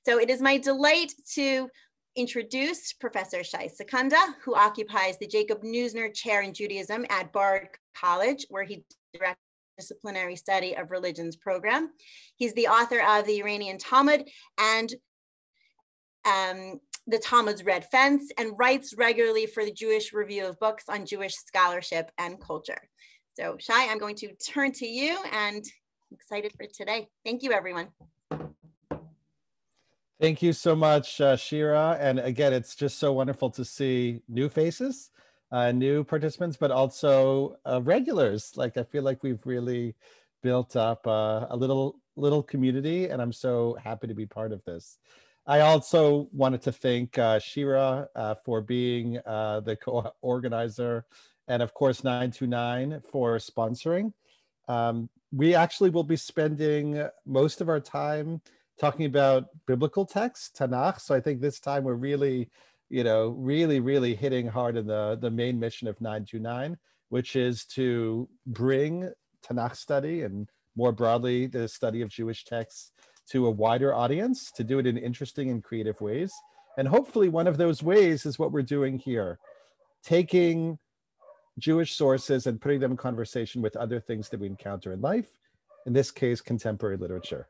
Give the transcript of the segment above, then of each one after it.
So it is my delight to introduce Professor Shai Secunda, who occupies the Jacob Neusner Chair in Judaism at Bard College, where he directs the disciplinary study of religions program. He's the author of the Iranian Talmud and the Talmud's Red Fence, and writes regularly for the Jewish Review of Books on Jewish scholarship and culture. So Shai, I'm going to turn to you, and I'm excited for today. Thank you, everyone. Thank you so much, Shira. And again, it's just so wonderful to see new faces, new participants, but also regulars. Like, I feel like we've really built up a little community, and I'm so happy to be part of this. I also wanted to thank Shira for being the co-organizer, and of course 929 for sponsoring. We actually will be spending most of our time talking about biblical texts, Tanakh. So I think this time we're really, really hitting hard in the main mission of 929, which is to bring Tanakh study and more broadly the study of Jewish texts to a wider audience, to do it in interesting and creative ways. And hopefully one of those ways is what we're doing here, taking Jewish sources and putting them in conversation with other things that we encounter in life, in this case, contemporary literature.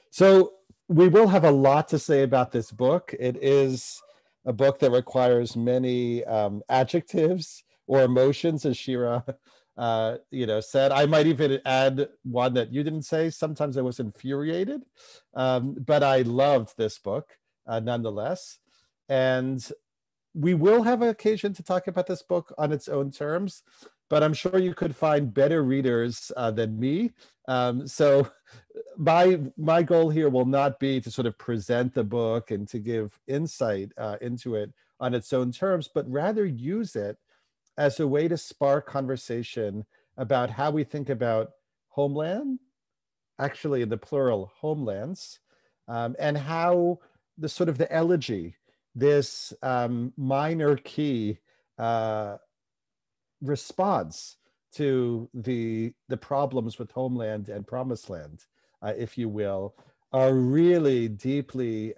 So we will have a lot to say about this book. It is a book that requires many adjectives or emotions, as Shira said. I might even add one that you didn't say. Sometimes I was infuriated, but I loved this book nonetheless. And we will have an occasion to talk about this book on its own terms, but I'm sure you could find better readers than me. So my goal here will not be to sort of present the book and to give insight into it on its own terms, but rather use it as a way to spark conversation about how we think about homeland, actually in the plural, homelands, and how the sort of the elegy, this minor key response to the problems with homeland and promised land, if you will, are really deeply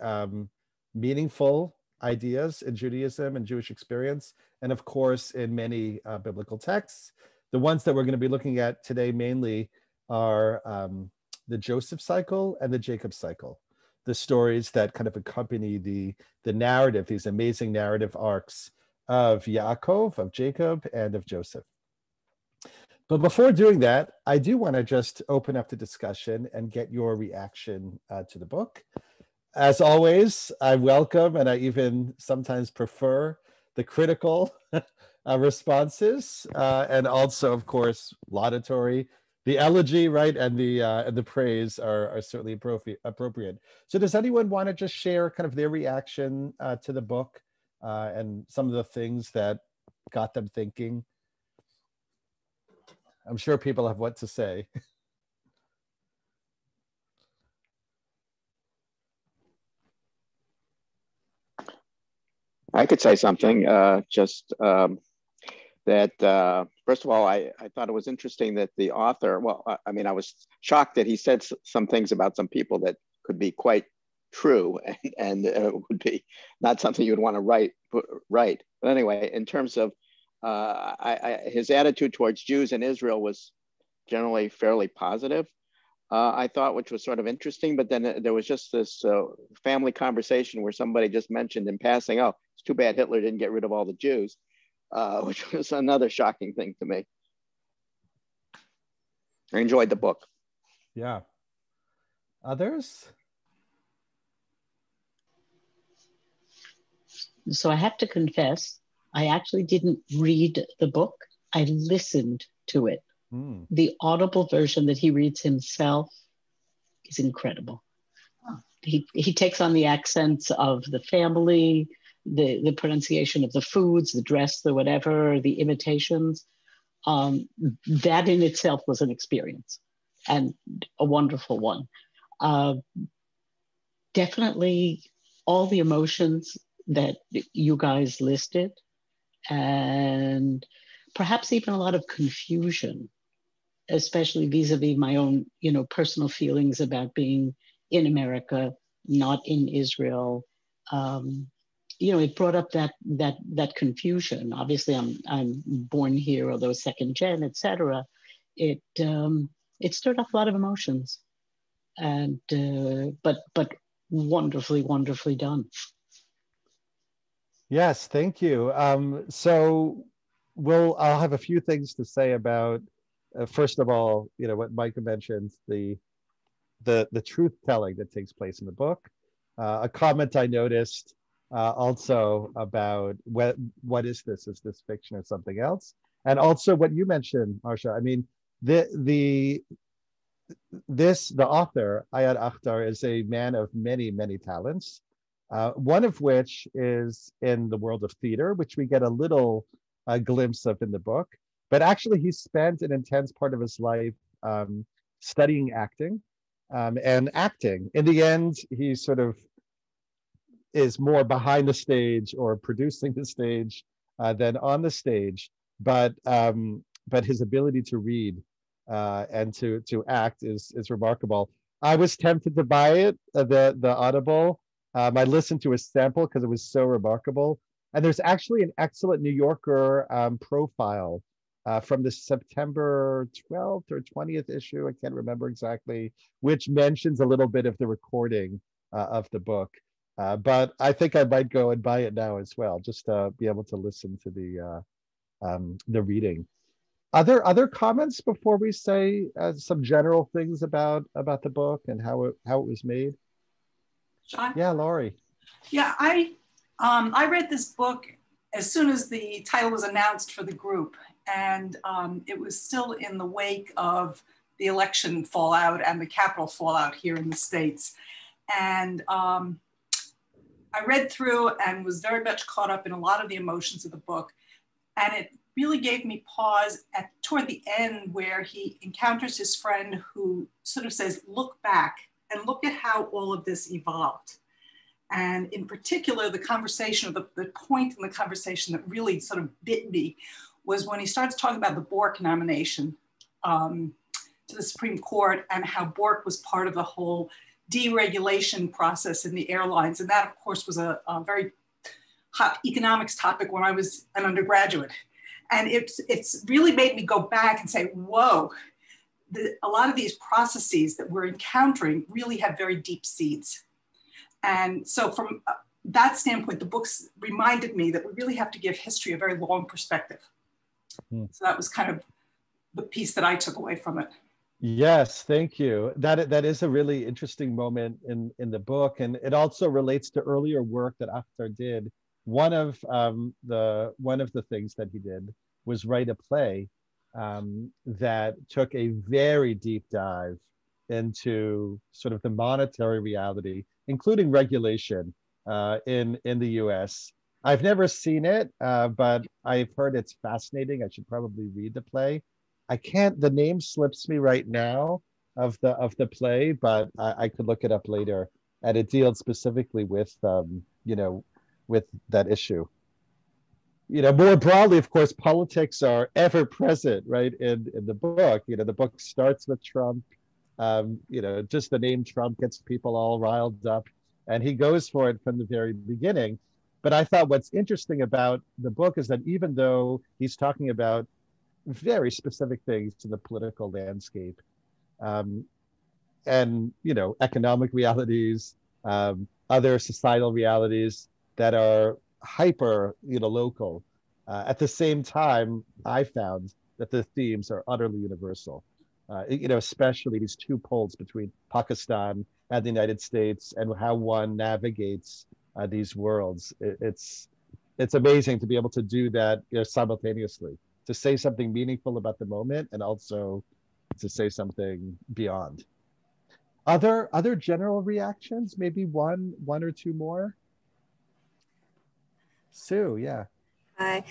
meaningful ideas in Judaism and Jewish experience, and of course in many biblical texts. The ones that we're going to be looking at today mainly are the Joseph cycle and the Jacob cycle, the stories that kind of accompany the narrative, these amazing narrative arcs of Yaakov, of Jacob, and of Joseph. But before doing that, I do want to just open up the discussion and get your reaction to the book. As always, I welcome, and I even sometimes prefer, the critical responses, and also, of course, laudatory. The elegy, right, and the praise are certainly appropriate. So does anyone want to just share kind of their reaction to the book and some of the things that got them thinking? I'm sure people have what to say. I could say something, first of all, I thought it was interesting that the author, I mean, I was shocked that he said some things about some people that could be quite true and would be not something you would want to write. But anyway, in terms of his attitude towards Jews in Israel was generally fairly positive, I thought, which was sort of interesting. But then there was just this family conversation where somebody just mentioned in passing, oh, it's too bad Hitler didn't get rid of all the Jews, which was another shocking thing to me. I enjoyed the book. Yeah. Others? So I have to confess, I actually didn't read the book. I listened to it. The audible version that he reads himself is incredible. He takes on the accents of the family, the pronunciation of the foods, the dress, the whatever, the imitations. That in itself was an experience, and a wonderful one. Definitely all the emotions that you guys listed, and perhaps even a lot of confusion, especially vis-a-vis my own, personal feelings about being in America, not in Israel. You know, it brought up that confusion. Obviously, I'm born here, although second gen, etc. It stirred up a lot of emotions, and but wonderfully done. Yes, thank you. So I'll have a few things to say about, first of all, you know, what Micah mentioned, the truth telling that takes place in the book. A comment I noticed also about what is this? Is this fiction or something else? And also what you mentioned, Marsha. I mean, the author, Ayad Akhtar, is a man of many talents. One of which is in the world of theater, which we get a little glimpse of in the book. But actually, he spent an intense part of his life studying acting and acting. In the end, he sort of is more behind the stage or producing the stage than on the stage. But his ability to read and to act is remarkable. I was tempted to buy it, the Audible. I listened to a sample because it was so remarkable. And there's actually an excellent New Yorker profile from the September 12th or 20th issue, I can't remember exactly, which mentions a little bit of the recording of the book. But I think I might go and buy it now as well, just to be able to listen to the reading. Other comments before we say some general things about the book and how it was made? Shai? Yeah, Laurie. Yeah, I read this book as soon as the title was announced for the group, and it was still in the wake of the election fallout and the Capitol fallout here in the States. And I read through and was very much caught up in a lot of the emotions of the book. And it really gave me pause toward the end, where he encounters his friend who sort of says, look back and look at how all of this evolved. And in particular, the conversation, or the point in the conversation that really sort of bit me was when he starts talking about the Bork nomination to the Supreme Court, and how Bork was part of the whole deregulation process in the airlines. And that, of course, was a very hot economics topic when I was an undergraduate. And it's really made me go back and say, whoa, a lot of these processes that we're encountering really have very deep seeds. And so from that standpoint, the books reminded me that we really have to give history a very long perspective. So that was kind of the piece that I took away from it. Yes, thank you. That is a really interesting moment in the book, and it also relates to earlier work that Akhtar did. One of the things that he did was write a play that took a very deep dive into sort of the monetary reality, including regulation in the U.S. I've never seen it, but I've heard it's fascinating. I should probably read the play. The name slips me right now of the play, but I could look it up later. And it deals specifically with with that issue. More broadly, of course, politics are ever present, right, in the book. The book starts with Trump. Just the name Trump gets people all riled up, and he goes for it from the very beginning. But I thought what's interesting about the book is that even though he's talking about very specific things in the political landscape, and economic realities, other societal realities that are hyper local, at the same time, I found that the themes are utterly universal. Especially these two poles between Pakistan and the United States, and how one navigates these worlds. It's amazing to be able to do that simultaneously, to say something meaningful about the moment and also to say something beyond. Other general reactions? Maybe one or two more. Sue, yeah. Hi.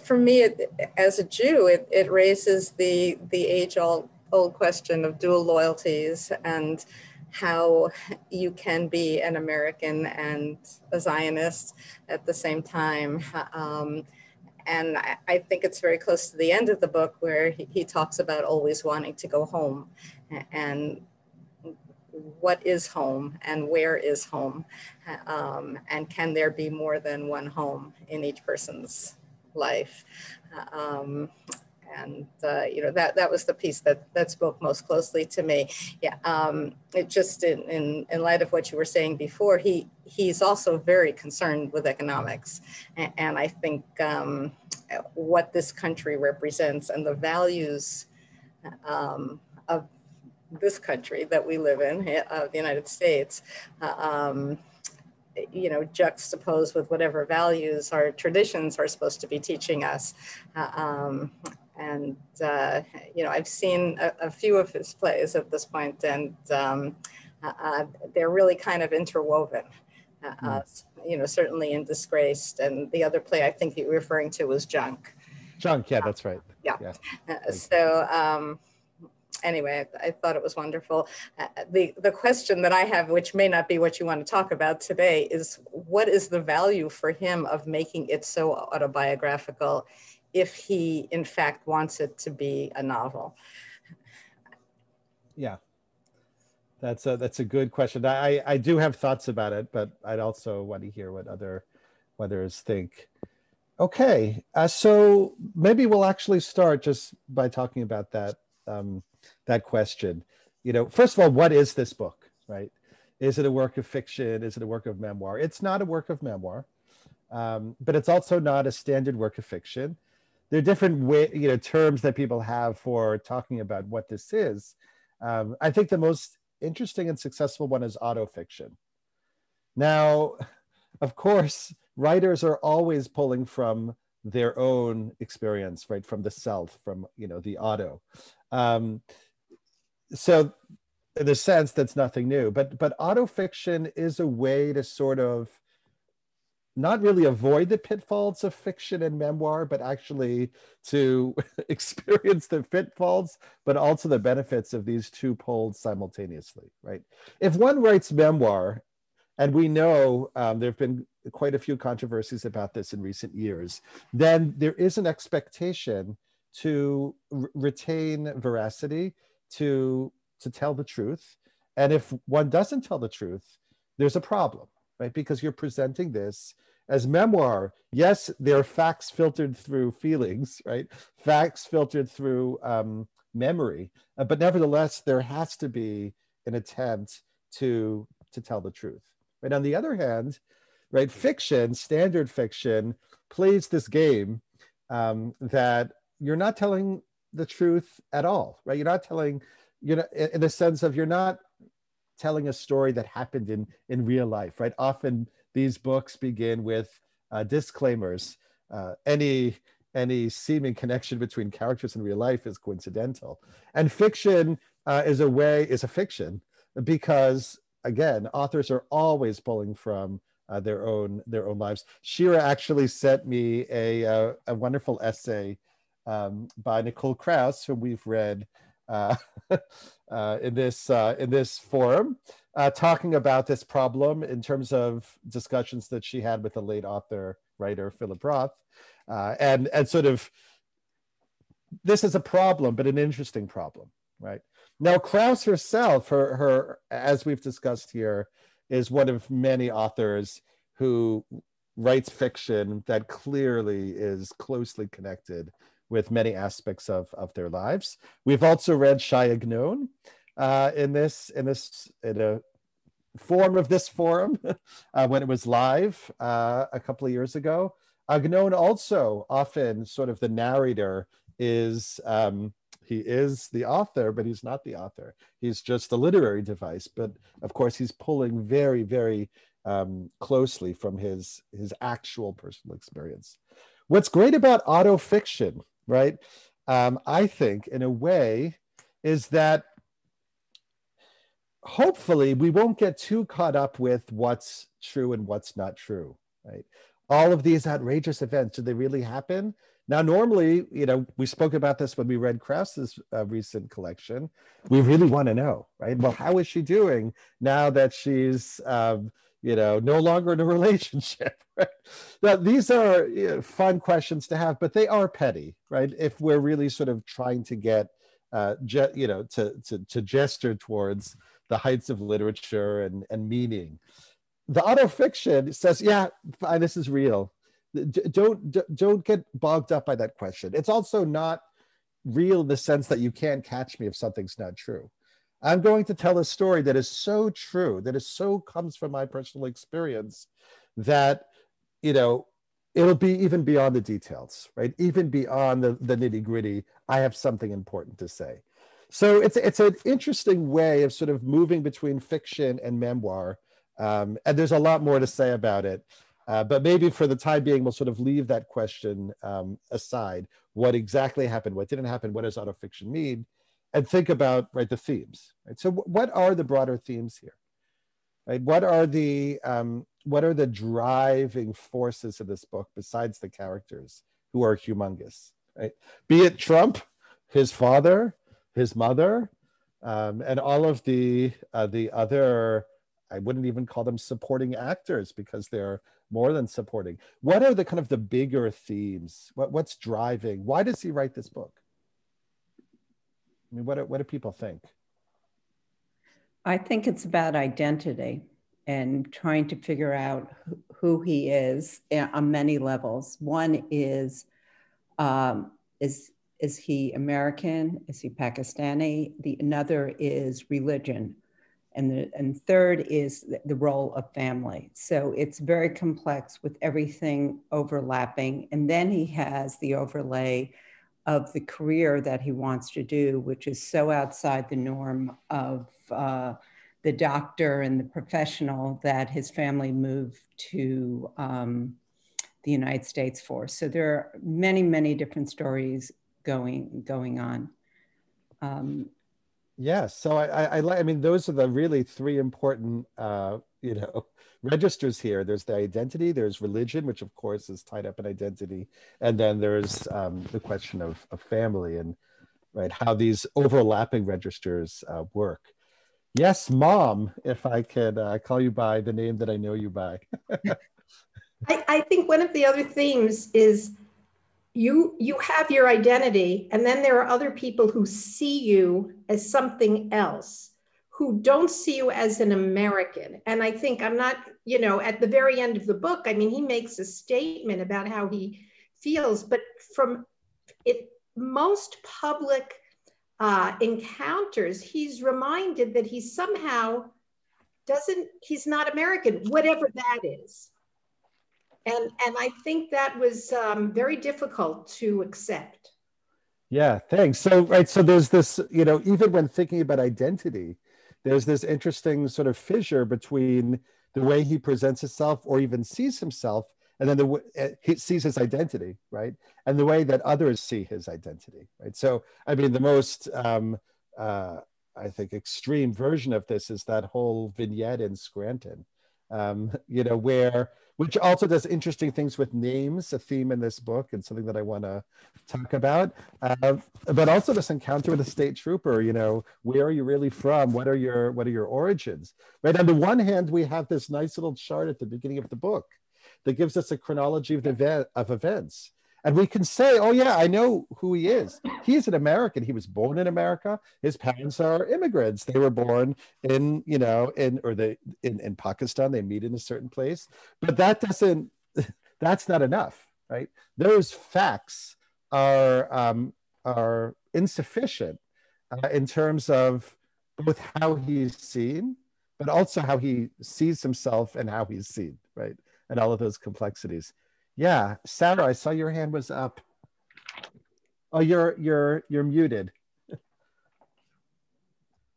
For me, as a Jew, it raises the age-old question of dual loyalties and how you can be an American and a Zionist at the same time. And I think it's very close to the end of the book, where he talks about always wanting to go home and what is home and where is home, and can there be more than one home in each person's life? And that was the piece that spoke most closely to me. Yeah, it just in light of what you were saying before, he's also very concerned with economics, and I think what this country represents and the values of this country that we live in, the United States, juxtaposed with whatever values our traditions are supposed to be teaching us. I've seen a few of his plays at this point, and they're really kind of interwoven. Certainly in Disgraced, and the other play I think you were referring to was Junk. Junk, yeah, that's right. Yeah. Anyway, I thought it was wonderful. The question that I have, which may not be what you want to talk about today, is what is the value for him of making it so autobiographical if he, in fact, wants it to be a novel? Yeah, that's a good question. I do have thoughts about it, but I'd also want to hear what others think. Okay, so maybe we'll actually start just by talking about that question. First of all, what is this book, right? Is it a work of fiction? Is it a work of memoir? It's not a work of memoir, but it's also not a standard work of fiction. There are different terms that people have for talking about what this is. I think the most interesting and successful one is autofiction. Now, of course, writers are always pulling from their own experience, right? From the self, from the auto. So in a sense, that's nothing new. But autofiction is a way to sort of not really avoid the pitfalls of fiction and memoir, but actually to experience the pitfalls, but also the benefits of these two poles simultaneously, right? If one writes memoir, and we know there have been quite a few controversies about this in recent years, then there is an expectation to retain veracity, to tell the truth. And if one doesn't tell the truth, there's a problem, right? Because you're presenting this as memoir. Yes, there are facts filtered through feelings, right? Facts filtered through memory, but nevertheless, there has to be an attempt to tell the truth. Right? On the other hand, right, fiction, standard fiction, plays this game that you're not telling the truth at all, right? You're not telling, in the sense of you're not telling a story that happened in real life, right? Often these books begin with disclaimers. Any seeming connection between characters in real life is coincidental. And fiction is a fiction because, again, authors are always pulling from their own lives. Shira actually sent me a wonderful essay by Nicole Krauss, whom we've read in this forum, talking about this problem in terms of discussions that she had with the late writer Philip Roth, and sort of this is a problem, but an interesting problem, right? Now, Krauss herself, her as we've discussed here, is one of many authors who writes fiction that clearly is closely connected with many aspects of their lives. We've also read Shai in a form of this forum when it was live a couple of years ago. Agnon also often sort of the narrator is he is the author, but he's not the author. He's just a literary device. But of course, he's pulling very, very closely from his actual personal experience. What's great about autofiction, right? I think, in a way, is that hopefully we won't get too caught up with what's true and what's not true, right? All of these outrageous events, did they really happen? Now, normally, we spoke about this when we read Krauss's recent collection. We really want to know, right? Well, how is she doing now that she's, no longer in a relationship, right? Now, these are fun questions to have, but they are petty, right? If we're really sort of trying to get, to gesture towards the heights of literature and meaning. The autofiction says, yeah, fine, this is real. Don't get bogged up by that question. It's also not real in the sense that you can't catch me if something's not true. I'm going to tell a story that is so true, that is so comes from my personal experience, that, you know, it'll be even beyond the details, right? Even beyond the nitty gritty, I have something important to say. So it's an interesting way of sort of moving between fiction and memoir. And there's a lot more to say about it. But maybe for the time being, we'll sort of leave that question aside. What exactly happened? What didn't happen? What does autofiction mean? And think about, right, the themes. Right? So what are the broader themes here? Right? What are the driving forces of this book besides the characters who are humongous? Right? Be it Trump, his father, his mother, and all of the other, I wouldn't even call them supporting actors because they're more than supporting. What are the kind of the bigger themes? What's driving? Why does he write this book? I mean, what do people think? I think it's about identity and trying to figure out who he is on many levels. One is he American? Is he Pakistani? Another is religion. And third is the role of family. So it's very complex with everything overlapping. And then he has the overlay of the career that he wants to do, which is so outside the norm of the doctor and the professional that his family moved to the United States for. So there are many, many different stories going on. Yes, so I mean, those are the really three important, you know, registers here. There's the identity, there's religion, which of course is tied up in identity, and then there's the question of family and, right, how these overlapping registers work. Yes, Mom, if I could call you by the name that I know you by. I think one of the other themes is you have your identity, and then there are other people who see you as something else, who don't see you as an American. And I think I'm not, you know, at the very end of the book, I mean, he makes a statement about how he feels, but from most public encounters, he's reminded that he somehow he's not American, whatever that is. And I think that was very difficult to accept. Yeah, thanks. So, right, so there's this, you know, even when thinking about identity, there's this interesting sort of fissure between the way he presents himself or even sees himself, and then the way he sees his identity, right? And the way that others see his identity, right? So, I mean, the most, I think, extreme version of this is that whole vignette in Scranton, you know, which also does interesting things with names, a theme in this book and something that I want to talk about. But also this encounter with a state trooper, you know, where are you really from? What are your origins? Right. On the one hand, we have this nice little chart at the beginning of the book that gives us a chronology of events. And we can say, oh yeah, I know who he is. He's an American. He was born in America. His parents are immigrants. They were born in, you know, in Pakistan. They meet in a certain place. But that's not enough, right? Those facts are insufficient in terms of both how he's seen, but also how he sees himself and how he's seen, right? And all of those complexities. Yeah, Sarah, I saw your hand was up. Oh, you're muted.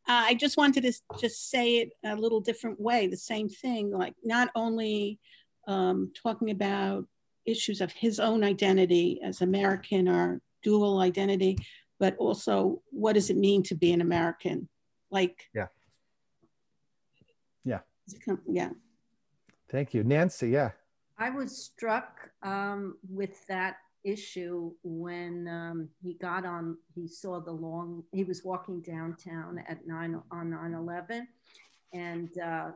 I just wanted to just say it a little different way, the same thing, like not only talking about issues of his own identity as American or dual identity, but also what does it mean to be an American? Like, yeah. Thank you, Nancy. Yeah. I was struck with that issue when he was walking downtown on 9/11 and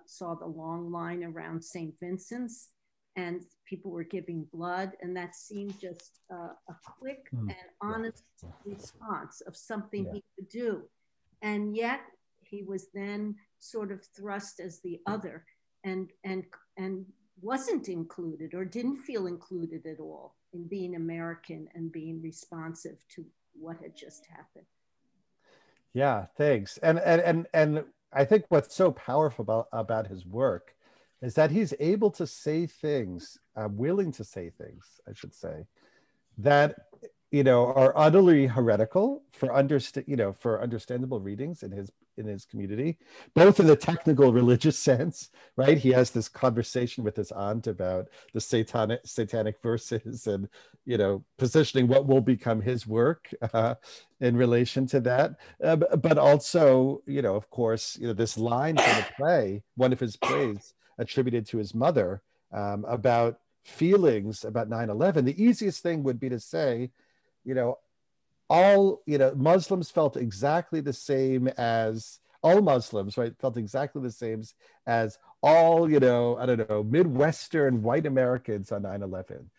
saw the long line around St. Vincent's and people were giving blood, and that seemed just a quick and honest response of something he could do. And yet he was then sort of thrust as the other and wasn't included or didn't feel included at all in being American and being responsive to what had just happened. Yeah, thanks. And I think what's so powerful about his work is that he's able to say things, willing to say things, I should say, that are utterly heretical for understandable readings in his community, both in the technical religious sense, right? He has this conversation with his aunt about the satanic verses and positioning what will become his work in relation to that, but also of course this line from the play, one of his plays attributed to his mother, about feelings about 9/11. The easiest thing would be to say, all Muslims felt exactly the same as all Muslims, right? Felt exactly the same as all I don't know, Midwestern white Americans on 9/11.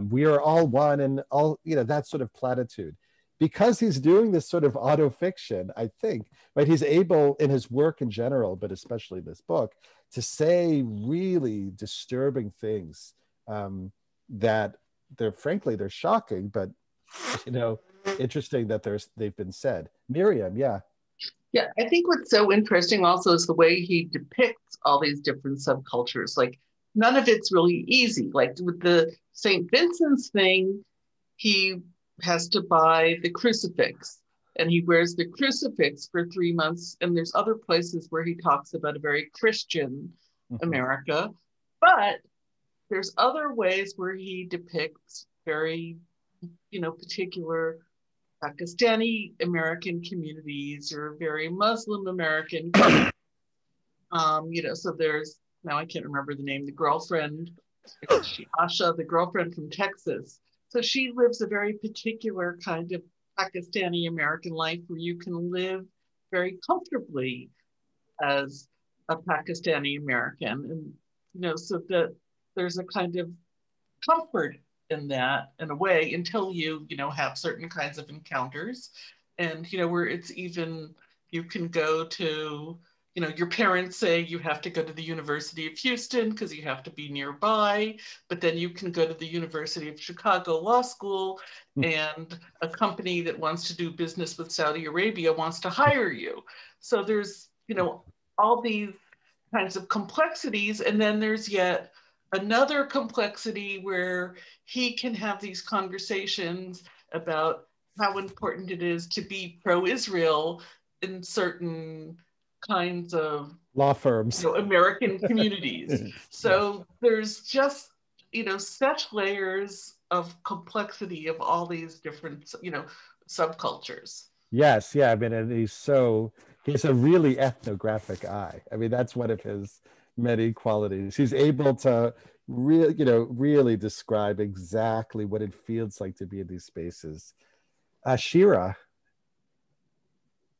We are all one, and all that sort of platitude. Because he's doing this sort of autofiction, I think, right? He's able in his work in general, but especially this book, to say really disturbing things that they're shocking, but interesting that they've been said. Miriam, yeah. Yeah, I think what's so interesting also is the way he depicts all these different subcultures. Like, none of it's really easy. Like with the St. Vincent's thing, he has to buy the crucifix, and he wears the crucifix for 3 months. And there's other places where he talks about a very Christian America, but there's other ways where he depicts very, particular Pakistani American communities or very Muslim American. So there's, now I can't remember the name, the girlfriend, Asha, the girlfriend from Texas. So she lives a very particular kind of Pakistani American life where you can live very comfortably as a Pakistani American. And, so that there's a kind of comfort in that, in a way, until you have certain kinds of encounters, and where it's even, you can go to, your parents say you have to go to the University of Houston because you have to be nearby, but then you can go to the University of Chicago Law School, and a company that wants to do business with Saudi Arabia wants to hire you. So there's all these kinds of complexities, and then there's yet another complexity where he can have these conversations about how important it is to be pro-Israel in certain kinds of law firms, American communities. So there's just, such layers of complexity of all these different, subcultures. Yes, yeah. I mean, and he has a really ethnographic eye. I mean, that's one of his many qualities. He's able to really describe exactly what it feels like to be in these spaces. Shira.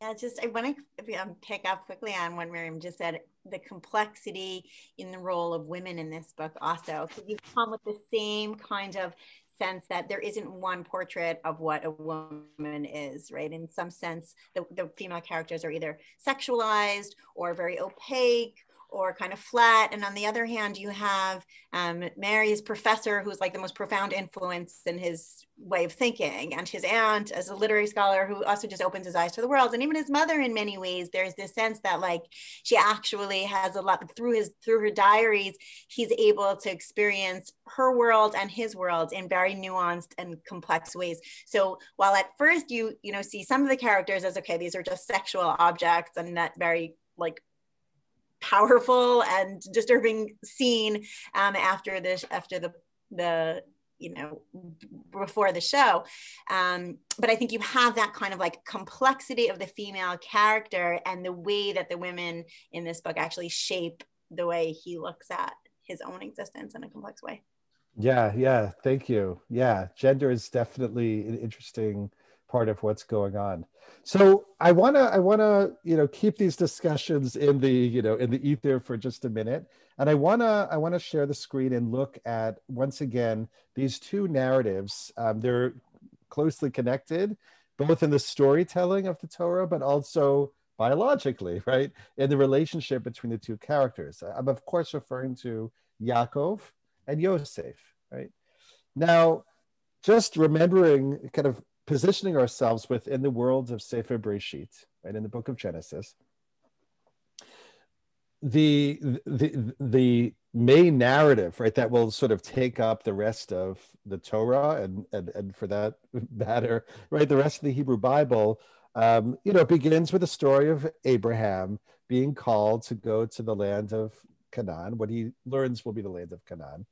Yeah, I want to pick up quickly on what Miriam just said, the complexity in the role of women in this book also, because you come with the same kind of sense that there isn't one portrait of what a woman is, right? In some sense, the female characters are either sexualized or very opaque or kind of flat. And on the other hand, you have Mary's professor, who's like the most profound influence in his way of thinking, and his aunt as a literary scholar who also just opens his eyes to the world. And even his mother, in many ways, there's this sense that like she actually has a lot through her diaries, he's able to experience her world and his world in very nuanced and complex ways. So while at first you see some of the characters as, okay, these are just sexual objects and that very like powerful and disturbing scene after the before the show, but I think you have that kind of like complexity of the female character and the way that the women in this book actually shape the way he looks at his own existence in a complex way. Yeah, thank you. Yeah, gender is definitely an interesting part of what's going on. So I wanna keep these discussions in the in the ether for just a minute, and I wanna share the screen and look at once again these two narratives. They're closely connected, both in the storytelling of the Torah, but also biologically, right? In the relationship between the two characters. I'm of course referring to Yaakov and Yosef, right? Now, just remembering, kind of positioning ourselves within the world of Sefer Breshit, right, in the book of Genesis, the main narrative, right, that will sort of take up the rest of the Torah and for that matter, right, the rest of the Hebrew Bible, begins with the story of Abraham being called to go to the land of Canaan, what he learns will be the land of Canaan.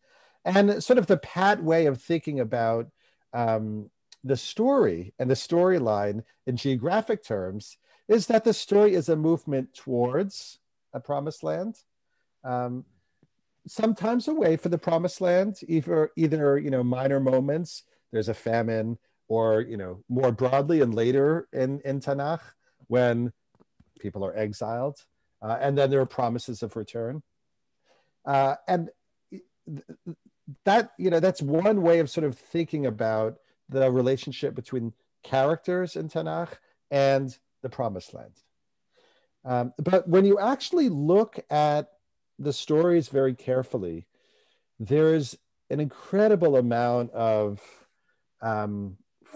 And sort of the pat way of thinking about the story and the storyline in geographic terms is that the story is a movement towards a promised land, sometimes away from the promised land, either minor moments, there's a famine, or more broadly and later in Tanakh when people are exiled, and then there are promises of return. And that's one way of sort of thinking about the relationship between characters in Tanakh and the promised land. But when you actually look at the stories very carefully, there's an incredible amount of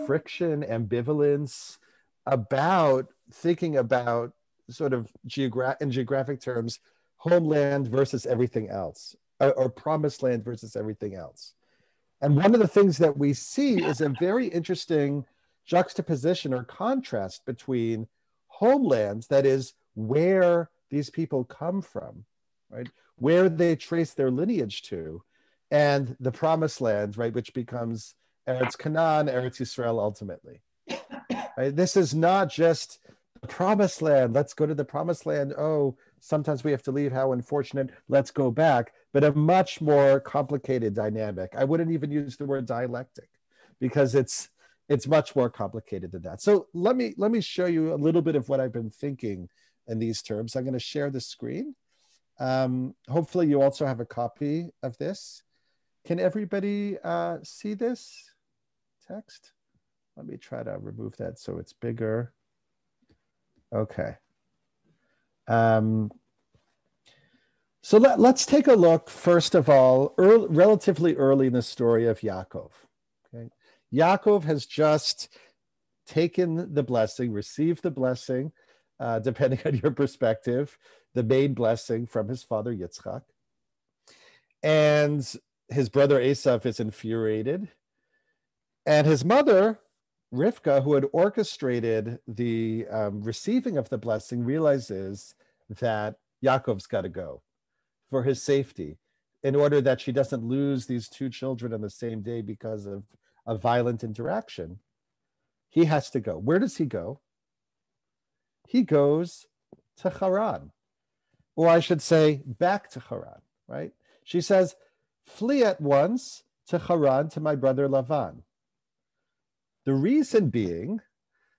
friction, ambivalence about thinking about sort of in geographic terms, homeland versus everything else, or promised land versus everything else. And one of the things that we see is a very interesting juxtaposition or contrast between homelands, that is where these people come from, right? Where they trace their lineage to, and the promised land, right? Which becomes Eretz Canaan, Eretz Yisrael ultimately. Right? This is not just the promised land. Let's go to the promised land. Oh, sometimes we have to leave. How unfortunate. Let's go back. But a much more complicated dynamic. I wouldn't even use the word dialectic because it's much more complicated than that. So let me show you a little bit of what I've been thinking in these terms. I'm going to share the screen. Hopefully you also have a copy of this. Can everybody see this text? Let me try to remove that so it's bigger. Okay. So let's take a look, first of all, relatively early in the story of Yaakov. Okay? Yaakov has just taken the blessing, received the blessing, depending on your perspective, the main blessing from his father Yitzchak. And his brother Esav is infuriated. And his mother, Rivka, who had orchestrated the receiving of the blessing, realizes that Yaakov's got to go for his safety, in order that she doesn't lose these two children on the same day because of a violent interaction. He has to go. Where does he go? He goes to Haran, or I should say back to Haran, right? She says, flee at once to Haran to my brother Lavan. The reason being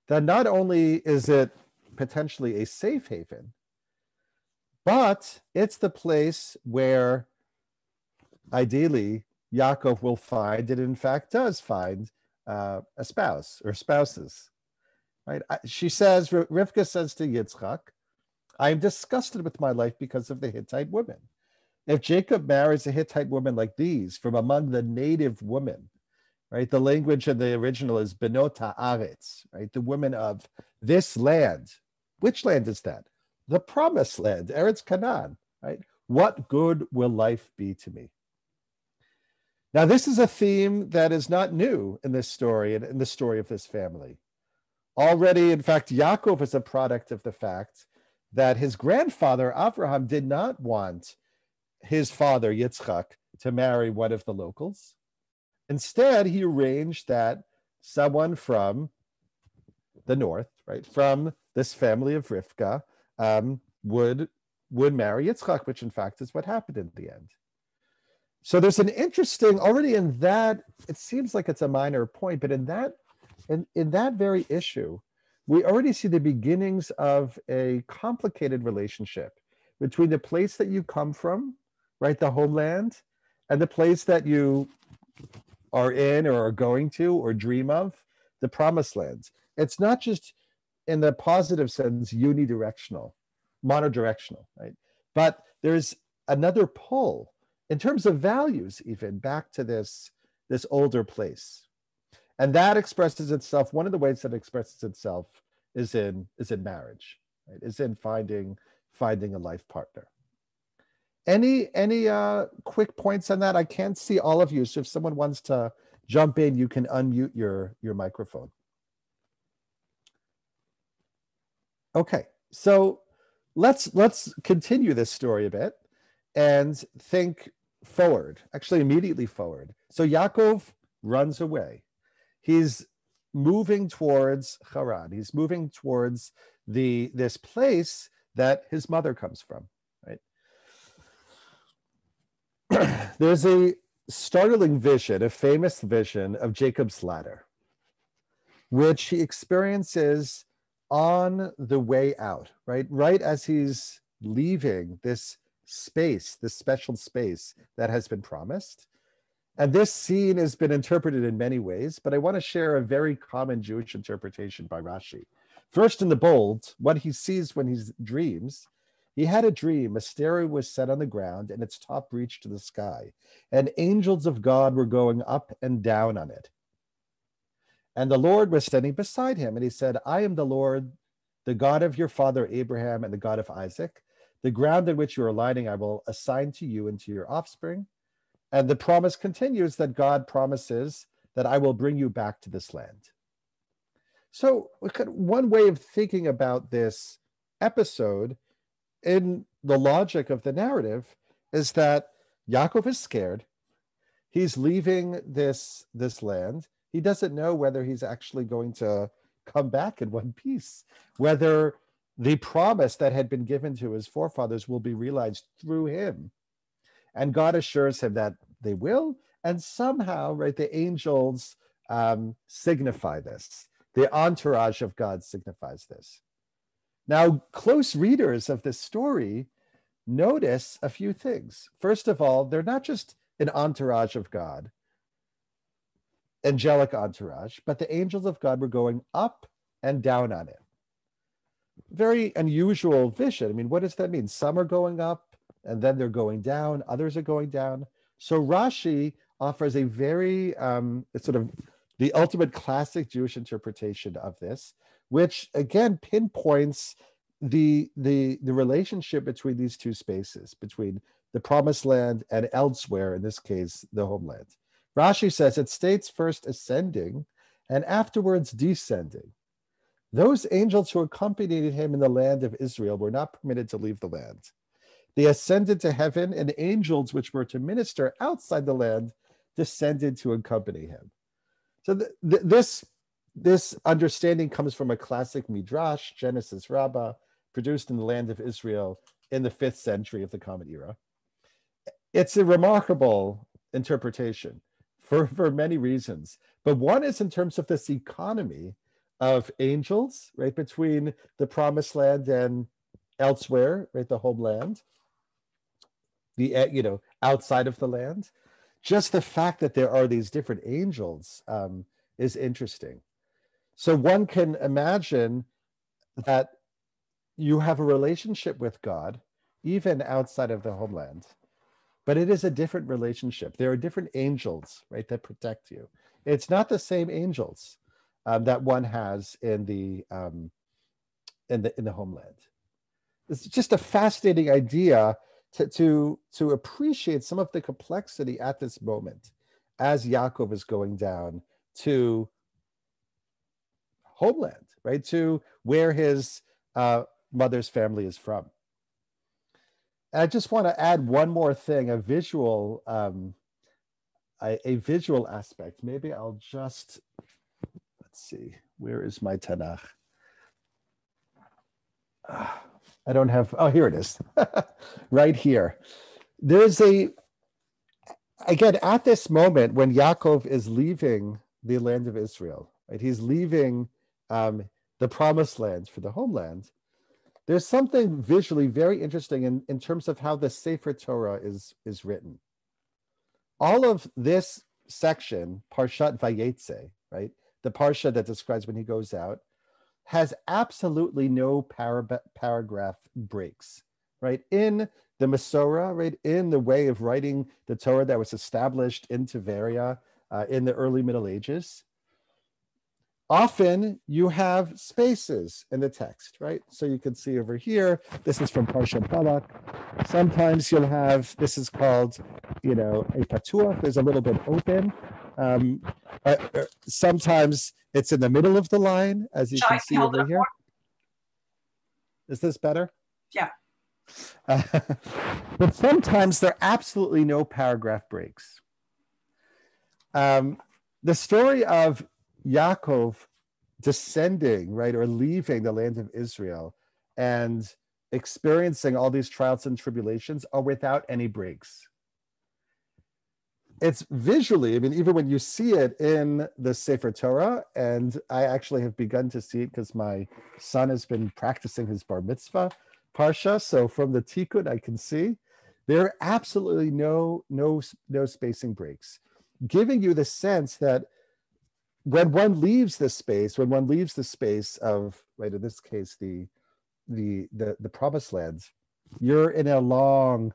that not only is it potentially a safe haven, but it's the place where ideally Yaakov will find, and in fact does find, a spouse or spouses. Right? She says, Rivka says to Yitzchak, I am disgusted with my life because of the Hittite women. If Jacob marries a Hittite woman like these from among the native women, right? The language in the original is Benot Haaretz, right? The women of this land. Which land is that? The promised land, Eretz Canaan, right? What good will life be to me? Now, this is a theme that is not new in this story and in the story of this family. Already, in fact, Yaakov is a product of the fact that his grandfather, Abraham, did not want his father, Yitzchak, to marry one of the locals. Instead, he arranged that someone from the north, right, from this family of Rivka, would marry Yitzchak, which in fact is what happened in the end. So there's an interesting, already in that, it seems like it's a minor point, but in that very issue, we already see the beginnings of a complicated relationship between the place that you come from, right, the homeland, and the place that you are in or are going to or dream of, the promised land. It's not just in the positive sense, unidirectional, monodirectional, right? But there's another pull in terms of values, even back to this older place. And that expresses itself, one of the ways that expresses itself is in marriage, right? Is in finding a life partner. Any quick points on that? I can't see all of you, so if someone wants to jump in, you can unmute your microphone. Okay, so let's continue this story a bit and think forward, actually immediately forward. So Yaakov runs away. He's moving towards Haran. He's moving towards this place that his mother comes from, right? There's a startling vision, a famous vision of Jacob's ladder, which he experiences on the way out, right? Right as he's leaving this space, this special space that has been promised. And this scene has been interpreted in many ways, but I want to share a very common Jewish interpretation by Rashi. First, in the bold, what he sees when he dreams, he had a dream, a stairway was set on the ground and its top reached to the sky, and angels of God were going up and down on it. And the Lord was standing beside him, and he said, I am the Lord, the God of your father Abraham and the God of Isaac. The ground in which you are lying I will assign to you and to your offspring. And the promise continues that God promises that I will bring you back to this land. So one way of thinking about this episode in the logic of the narrative is that Yaakov is scared. He's leaving this land. He doesn't know whether he's actually going to come back in one piece, whether the promise that had been given to his forefathers will be realized through him. And God assures him that they will. And somehow, right, the angels signify this. The entourage of God signifies this. Now, close readers of this story notice a few things. First of all, they're not just an entourage of God, angelic entourage, but the angels of God were going up and down on it. Very unusual vision. I mean, what does that mean? Some are going up and then they're going down, others are going down. So Rashi offers a very sort of the ultimate classic Jewish interpretation of this, which again pinpoints the relationship between these two spaces, between the promised land and elsewhere, in this case, the homeland. Rashi says it states first ascending and afterwards descending. Those angels who accompanied him in the land of Israel were not permitted to leave the land. They ascended to heaven, and angels which were to minister outside the land descended to accompany him. So this understanding comes from a classic Midrash, Genesis Rabbah, produced in the land of Israel in the 5th century of the Common Era. It's a remarkable interpretation for many reasons, but one is in terms of this economy of angels, right, between the promised land and elsewhere, right, the homeland, the outside of the land. Just the fact that there are these different angels is interesting. So one can imagine that you have a relationship with God, even outside of the homeland, but it is a different relationship. There are different angels, right, that protect you. It's not the same angels that one has in the homeland. It's just a fascinating idea to appreciate some of the complexity at this moment as Yaakov is going down to homeland, right, to where his mother's family is from. And I just want to add one more thing, a visual aspect. Maybe I'll just, let's see, where is my Tanakh? I don't have, oh, here it is, right here. There's again, at this moment when Yaakov is leaving the land of Israel, right, he's leaving the promised land for the homeland, there's something visually very interesting in terms of how the Sefer Torah is written. All of this section, Parshat Vayetze, right, the Parsha that describes when he goes out, has absolutely no paragraph breaks, right? In the Masorah, right? In the way of writing the Torah that was established in Tiberia in the early Middle Ages. Often you have spaces in the text, right? So you can see over here, this is from Parshat Balak. Sometimes you'll have, this is called, you know, a patuach, there's a little bit open. Sometimes it's in the middle of the line, as you can see over here. Is this better? Yeah. But sometimes there are absolutely no paragraph breaks. The story of Yaakov descending, right, or leaving the land of Israel and experiencing all these trials and tribulations are without any breaks. It's visually, I mean, even when you see it in the Sefer Torah, and I actually have begun to see it because my son has been practicing his bar mitzvah parsha, so from the tikkun I can see there are absolutely no spacing breaks, giving you the sense that when one leaves this space, when one leaves the space of, right, in this case, the promised land, you're in a long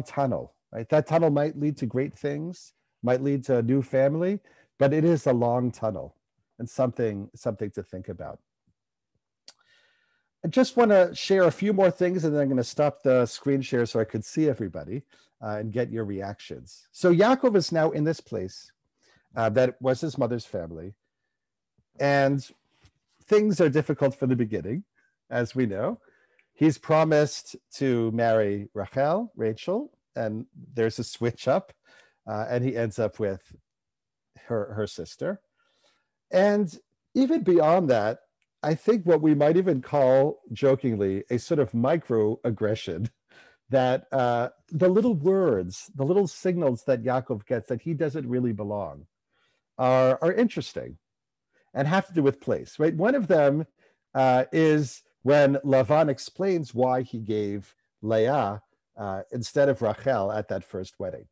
tunnel, right? That tunnel might lead to great things, might lead to a new family, but it is a long tunnel and something to think about. I just want to share a few more things, and then I'm going to stop the screen share so I could see everybody and get your reactions. So Yaakov is now in this place that was his mother's family. And things are difficult from the beginning, as we know. He's promised to marry Rachel, and there's a switch up, and he ends up with her sister. And even beyond that, I think what we might even call jokingly a sort of microaggression, that the little words, the little signals that Yaakov gets that he doesn't really belong are interesting and have to do with place, right? One of them is when Lavan explains why he gave Leah instead of Rachel at that first wedding.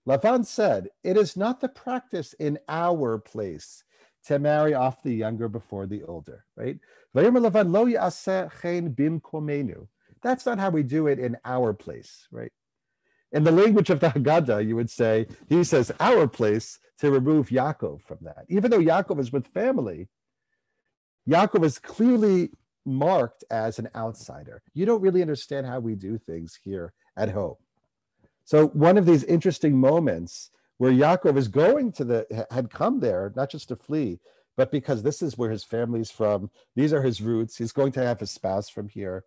Lavan said, "It is not the practice in our place to marry off the younger before the older," right? That's not how we do it in our place, right? In the language of the Haggadah, you would say, he says our place to remove Yaakov from that. Even though Yaakov is with family, Yaakov is clearly marked as an outsider. You don't really understand how we do things here at home. So one of these interesting moments where Yaakov is had come there, not just to flee, but because this is where his family's from. These are his roots. He's going to have a spouse from here.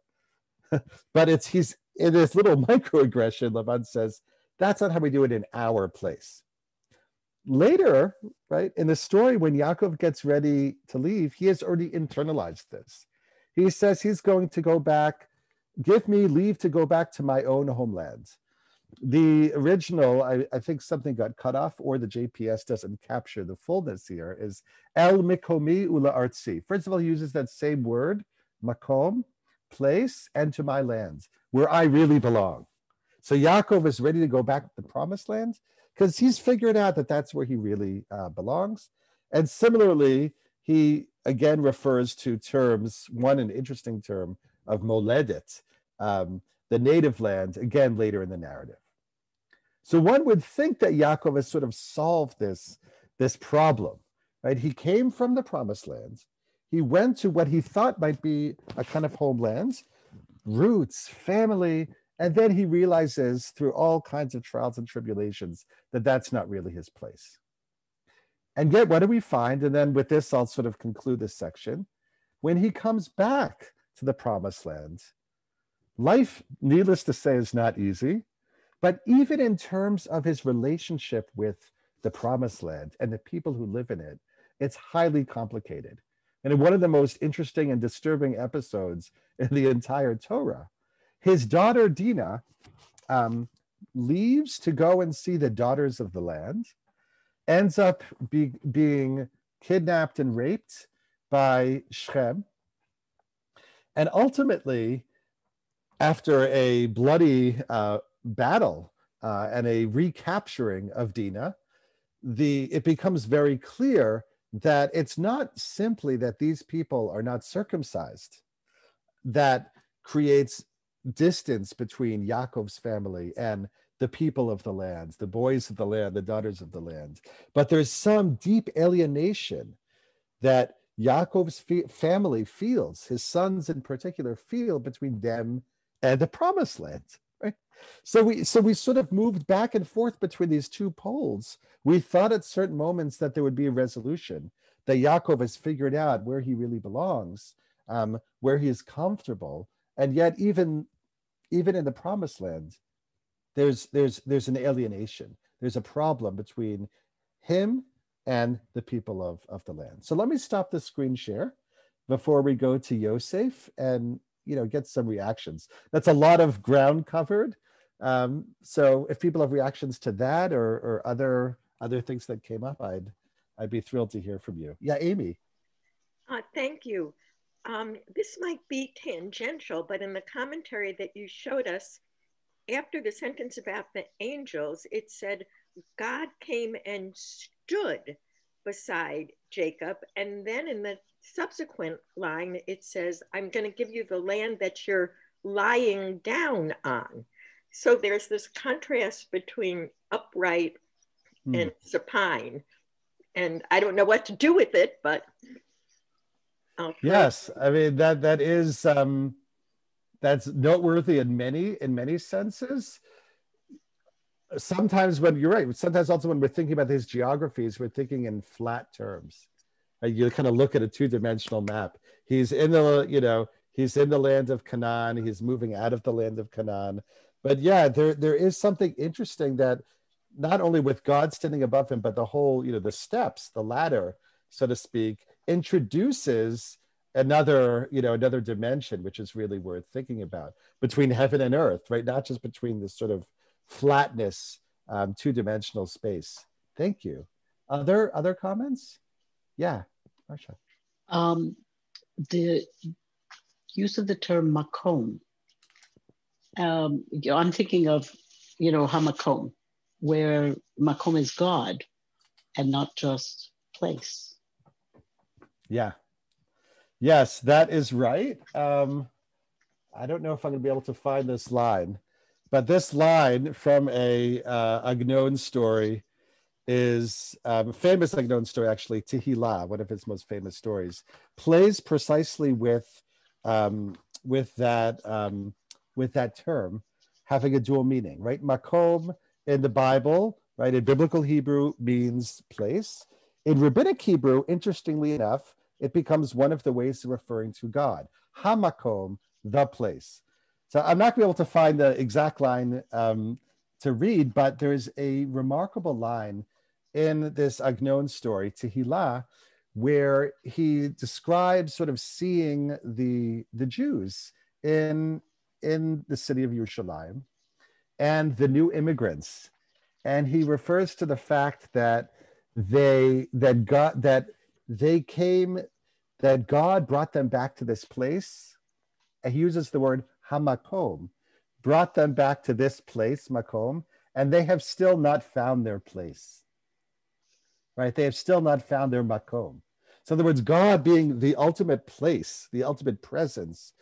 But he's in this little microaggression. Lavan says, that's not how we do it in our place. Later, right, in the story, when Yaakov gets ready to leave, he has already internalized this. He says he's going to go back, give me leave to go back to my own homeland. The original, I think something got cut off, or the JPS doesn't capture the fullness here, is El Mikomi Ula Artsi. First of all, he uses that same word, makom, place, and to my land, where I really belong. So Yaakov is ready to go back to the promised land because he's figured out that that's where he really belongs. And similarly, he again refers to terms, an interesting term of moledet, the native land, again later in the narrative. So one would think that Yaakov has sort of solved this problem, right? He came from the promised land. He went to what he thought might be a kind of homeland, roots, family, and then he realizes through all kinds of trials and tribulations that that's not really his place. And yet, what do we find? And then with this, I'll sort of conclude this section. When he comes back to the promised land, life, needless to say, is not easy. But even in terms of his relationship with the promised land and the people who live in it, it's highly complicated. And in one of the most interesting and disturbing episodes in the entire Torah, his daughter Dinah leaves to go and see the daughters of the land, ends up being kidnapped and raped by Shechem. And ultimately, after a bloody battle and a recapturing of Dinah, it becomes very clear that it's not simply that these people are not circumcised that creates distance between Yaakov's family and the people of the land, the boys of the land, the daughters of the land. But there's some deep alienation that Yaakov's family feels, his sons in particular feel, between them and the promised land. Right? So we sort of moved back and forth between these two poles. We thought at certain moments that there would be a resolution, that Yaakov has figured out where he really belongs, where he is comfortable, and yet even in the promised land, there's an alienation. There's a problem between him and the people of the land. So let me stop the screen share before we go to Yosef and get some reactions. That's a lot of ground covered. So if people have reactions to that or other things that came up, I'd be thrilled to hear from you. Yeah, Amy. Thank you. This might be tangential, but in the commentary that you showed us, after the sentence about the angels, it said, God came and stood beside Jacob. And then in the subsequent line, it says, I'm going to give you the land that you're lying down on. So there's this contrast between upright and supine. And I don't know what to do with it, but yes, I mean that is that's noteworthy in many senses. Sometimes when you're right, sometimes also when we're thinking about these geographies, we're thinking in flat terms. You kind of look at a two-dimensional map. He's in the land of Canaan. He's moving out of the land of Canaan. But yeah, there is something interesting that not only with God standing above him, but the whole, the steps, the ladder, so to speak, introduces another dimension, which is really worth thinking about, between heaven and earth, right? Not just between this sort of flatness, two-dimensional space. Thank you. Other comments? Yeah, Marsha. The use of the term makom. I'm thinking of, hamakom, where makom is God and not just place. Yeah. Yes, that is right. I don't know if I'm going to be able to find this line, but this line from a Agnon story is a famous Agnon story, actually, Tehillah, one of his most famous stories, plays precisely with that term having a dual meaning, right? Makom in the Bible, right, in biblical Hebrew means place. In rabbinic Hebrew, interestingly enough, it becomes one of the ways of referring to God. Hamakom, the place. So I'm not going to be able to find the exact line to read, but there's a remarkable line in this Agnon story, Tehillah, where he describes sort of seeing the Jews in the city of Yerushalayim and the new immigrants. And he refers to the fact that God brought them back to this place. And he uses the word hamakom, brought them back to this place, makom, and they have still not found their place. Right? They have still not found their makom. So in other words, God being the ultimate place, the ultimate presence,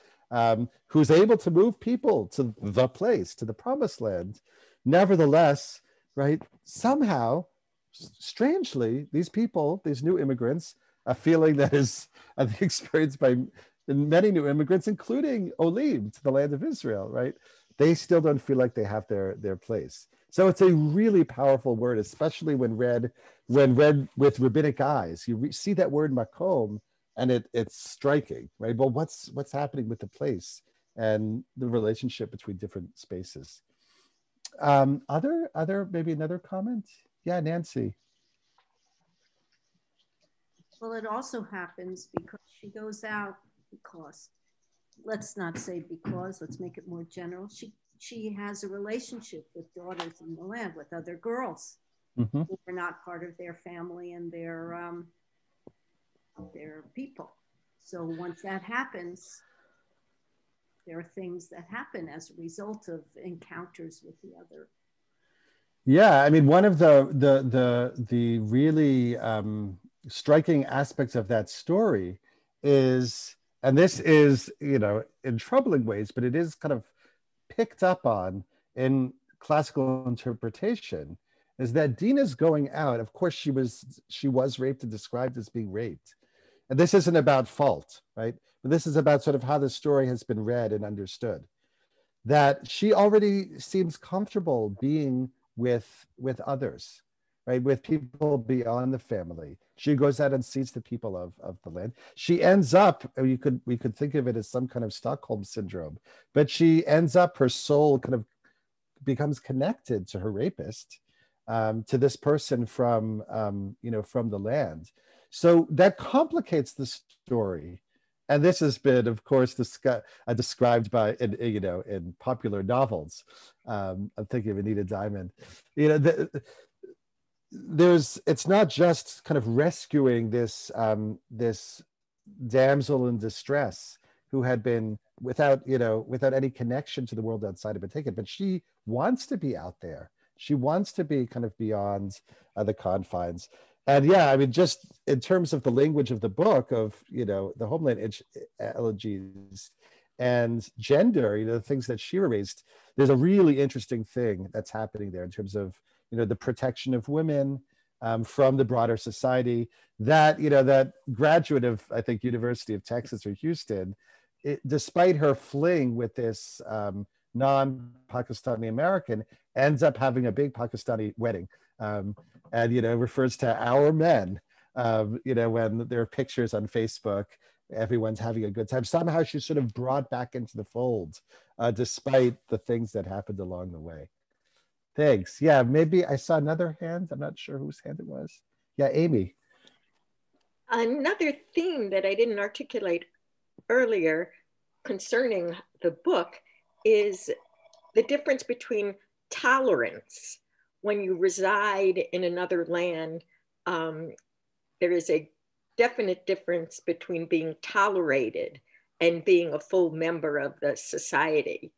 who's able to move people to the place, to the promised land. Nevertheless, right, somehow, strangely, these people, these new immigrants, a feeling that is, I think, experienced by many new immigrants, including Olim to the land of Israel, right? They still don't feel like they have their place. So it's a really powerful word, especially when read with rabbinic eyes. You see that word makom, and it's striking, right? Well, what's happening with the place and the relationship between different spaces? Other maybe another comment? Yeah, Nancy. Well, it also happens because she goes out because, let's not say because, let's make it more general. She has a relationship with daughters in the land, with other girls who are not part of their family and their people. So once that happens, there are things that happen as a result of encounters with the other. Yeah, I mean, one of the really striking aspects of that story is, and this is, you know, in troubling ways, but it is kind of picked up on in classical interpretation, is that Dina's going out. Of course, she was raped and described as being raped. And this isn't about fault, right? But this is about sort of how the story has been read and understood. That she already seems comfortable being with others, right? With people beyond the family. She goes out and sees the people of the land. She ends up, we could think of it as some kind of Stockholm syndrome, but she ends up, her soul kind of becomes connected to her rapist, to this person from, you know, from the land. So that complicates the story. And this has been, of course, described by, you know, in popular novels. I'm thinking of Anita Diamond. You know, it's not just kind of rescuing this this damsel in distress who had been without any connection to the world outside of B'Ticket, but she wants to be out there. She wants to be kind of beyond the confines. And yeah, I mean, just in terms of the language of the book, of, you know, the Homeland Elegies and gender, you know, the things that Shira raised, there's a really interesting thing that's happening there in terms of, you know, the protection of women from the broader society. That, you know, that graduate of, I think, University of Texas or Houston, despite her fling with this non-Pakistani American, ends up having a big Pakistani wedding. And, you know, refers to our men, you know, when there are pictures on Facebook, everyone's having a good time. Somehow she's sort of brought back into the fold, despite the things that happened along the way. Thanks. Yeah, maybe I saw another hand. I'm not sure whose hand it was. Yeah, Amy. Another theme that I didn't articulate earlier concerning the book is the difference between tolerance. When you reside in another land, there is a definite difference between being tolerated and being a full member of the society.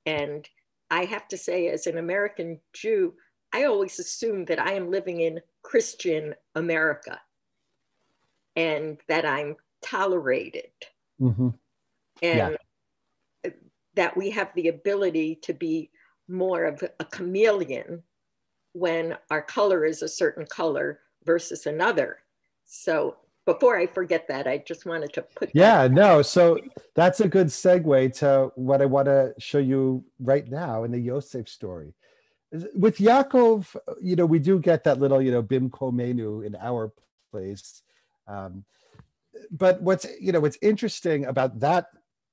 And I have to say, as an American Jew, I always assume that I am living in Christian America and that I'm tolerated. Mm-hmm. And that we have the ability to be more of a chameleon when our color is a certain color versus another. So before I forget that, I just wanted to put that. No, so that's a good segue to what I want to show you right now in the Yosef story. With Yaakov, you know, we do get that little, you know, Bimko Menu in our place. But what's interesting about that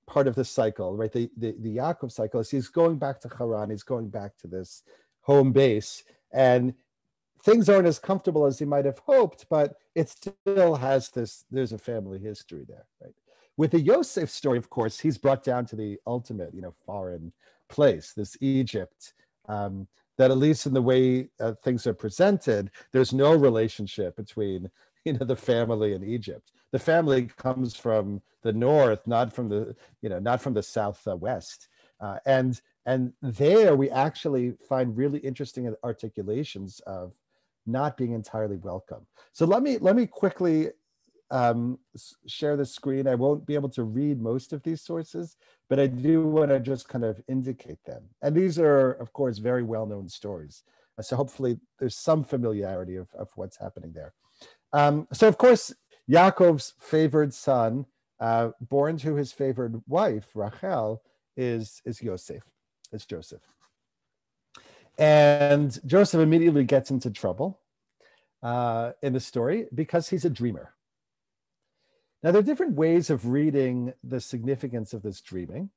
part of the cycle, right? The Yaakov cycle is he's going back to Haran, he's going back to this home base, and things aren't as comfortable as he might have hoped, but it still has there's a family history there, right? With the Yosef story, of course, he's brought down to the ultimate, you know, foreign place, this Egypt, that at least in the way things are presented, there's no relationship between, you know, the family and Egypt. The family comes from the north, not from the southwest. And there we actually find really interesting articulations of not being entirely welcome. So let me quickly share the screen. I won't be able to read most of these sources, but I do want to just kind of indicate them. And these are, of course, very well-known stories. So hopefully there's some familiarity of what's happening there. So of course, Yaakov's favored son, born to his favored wife, Rachel, is Joseph. And Joseph immediately gets into trouble in the story because he's a dreamer. Now, there are different ways of reading the significance of this dreaming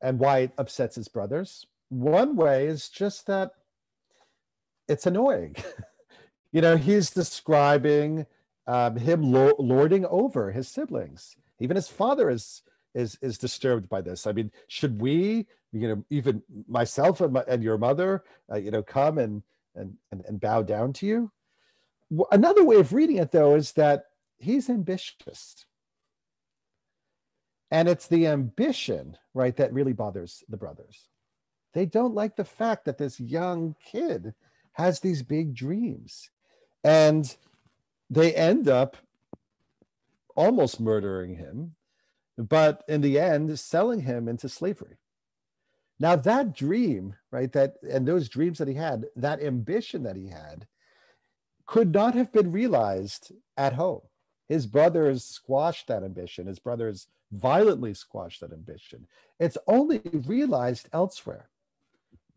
and why it upsets his brothers. One way is just that it's annoying. You know, he's describing him lording over his siblings. Even his father is disturbed by this. I mean, should we, you know, even myself and your mother, you know, come and bow down to you? Another way of reading it, though, is that he's ambitious. And it's the ambition, right, that really bothers the brothers. They don't like the fact that this young kid has these big dreams. And they end up almost murdering him, but in the end, selling him into slavery. Now that dream, right, and those dreams that he had, that ambition that he had, could not have been realized at home. His brothers squashed that ambition. His brothers violently squashed that ambition. It's only realized elsewhere.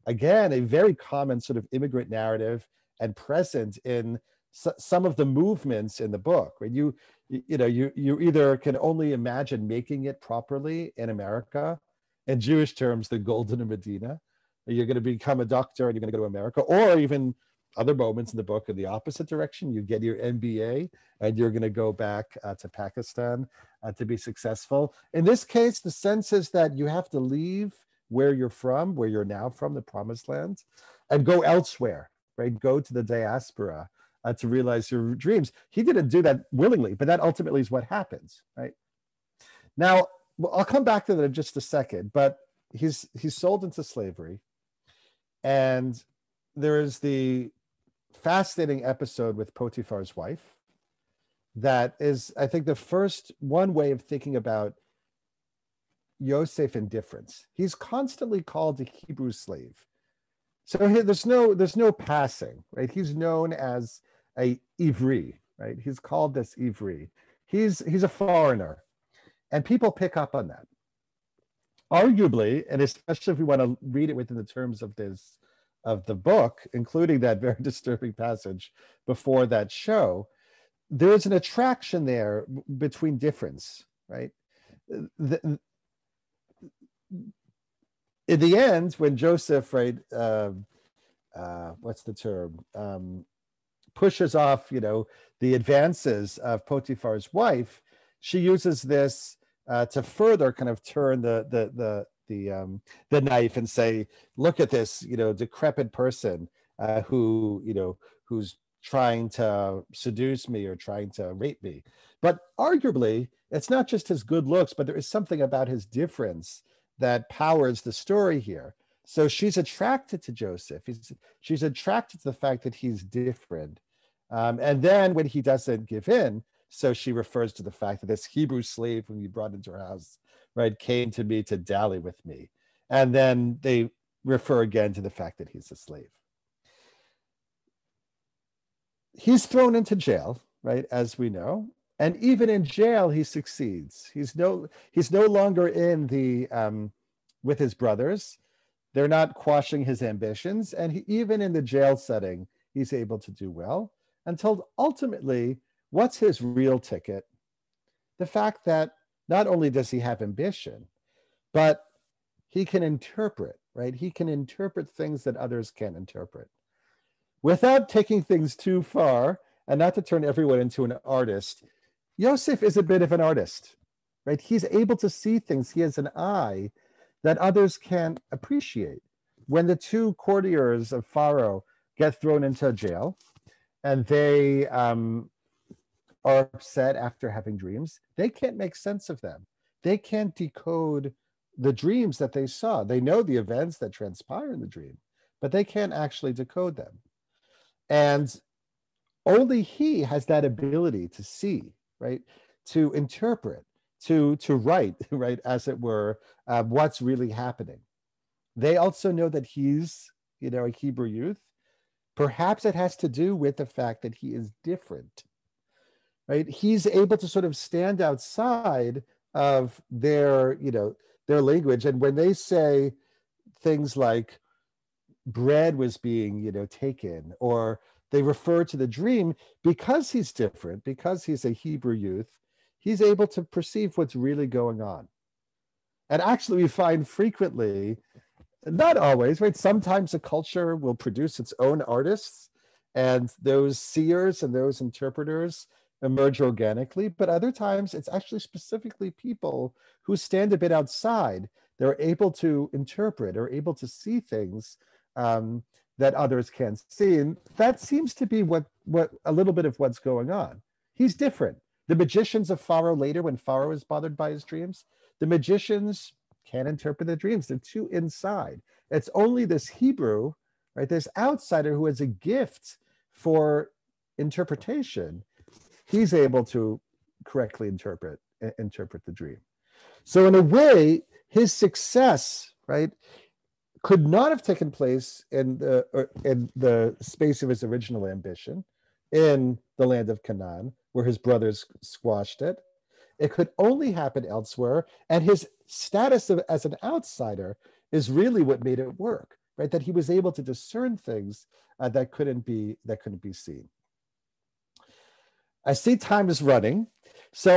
Again, a very common sort of immigrant narrative and present in some of the movements in the book, right? You either can only imagine making it properly in America, in Jewish terms, the golden Medina. You're going to become a doctor and you're going to go to America, or even other moments in the book in the opposite direction. You get your MBA and you're going to go back to Pakistan to be successful. In this case, the sense is that you have to leave where you're from, where you're now from, the promised land, and go elsewhere, right? Go to the diaspora to realize your dreams. He didn't do that willingly, but that ultimately is what happens, right? Now, I'll come back to that in just a second, but he's sold into slavery. And there is the fascinating episode with Potiphar's wife that is, I think, the first one way of thinking about Yosef indifference. He's constantly called a Hebrew slave. So there's no passing, right? He's known as a Ivri, right? He's called this Ivri. He's a foreigner, and people pick up on that. Arguably, and especially if we want to read it within the terms of the book, including that very disturbing passage before that show, there's an attraction there between difference, right? In the end, when Joseph, right, what's the term, pushes off, the advances of Potiphar's wife, she uses this to further kind of turn the knife and say, look at this, decrepit person who's trying to seduce me or trying to rape me. But arguably, it's not just his good looks, but there is something about his difference that powers the story here. So she's attracted to Joseph. She's attracted to the fact that he's different. And then when he doesn't give in, so she refers to the fact that this Hebrew slave whom you brought into her house, right, came to me to dally with me. And then they refer again to the fact that he's a slave. He's thrown into jail, right, as we know. And even in jail, he succeeds. He's no longer in the with his brothers. They're not quashing his ambitions. And even in the jail setting, he's able to do well until ultimately, what's his real ticket? The fact that not only does he have ambition, but he can interpret, right? He can interpret things that others can't interpret. Without taking things too far, and not to turn everyone into an artist, Yosef is a bit of an artist, right? He's able to see things. He has an eye that others can't appreciate. When the two courtiers of Pharaoh get thrown into jail, and they are upset after having dreams, they can't make sense of them. They can't decode the dreams that they saw. They know the events that transpire in the dream, but they can't actually decode them. And only he has that ability to see, right? To interpret, to write, right, as it were, what's really happening. They also know that he's, a Hebrew youth. Perhaps it has to do with the fact that he is different, right? He's able to sort of stand outside of their language. And when they say things like bread was being, taken, or they refer to the dream, because he's different, because he's a Hebrew youth, he's able to perceive what's really going on. And actually, we find frequently, not always, right? Sometimes a culture will produce its own artists, and those seers and those interpreters emerge organically. But other times, it's actually specifically people who stand a bit outside. They're able to interpret or able to see things that others can't see. And that seems to be what a little bit of what's going on. He's different. The magicians of Pharaoh later, when Pharaoh is bothered by his dreams, the magicians can't interpret the dreams. They're too inside. It's only this Hebrew, right, this outsider who has a gift for interpretation. he's able to correctly interpret the dream. So in a way, his success, right, could not have taken place in the space of his original ambition, in the land of Canaan, where his brothers squashed it. It could only happen elsewhere, and his status as an outsider is really what made it work, right? That he was able to discern things that couldn't be seen. I see time is running, so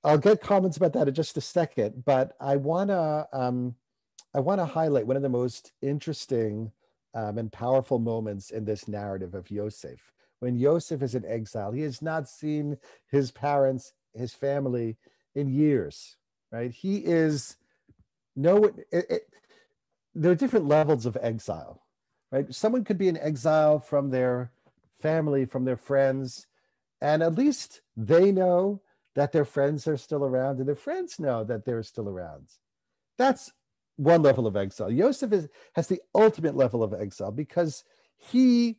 I'll get comments about that in just a second, but I wanna highlight one of the most interesting and powerful moments in this narrative of Yosef. When Yosef is in exile, he has not seen his parents, his family in years, right? He is there are different levels of exile, right? Someone could be in exile from their family, from their friends, and at least they know that their friends are still around and their friends know that they're still around. That's one level of exile. Yosef has the ultimate level of exile because he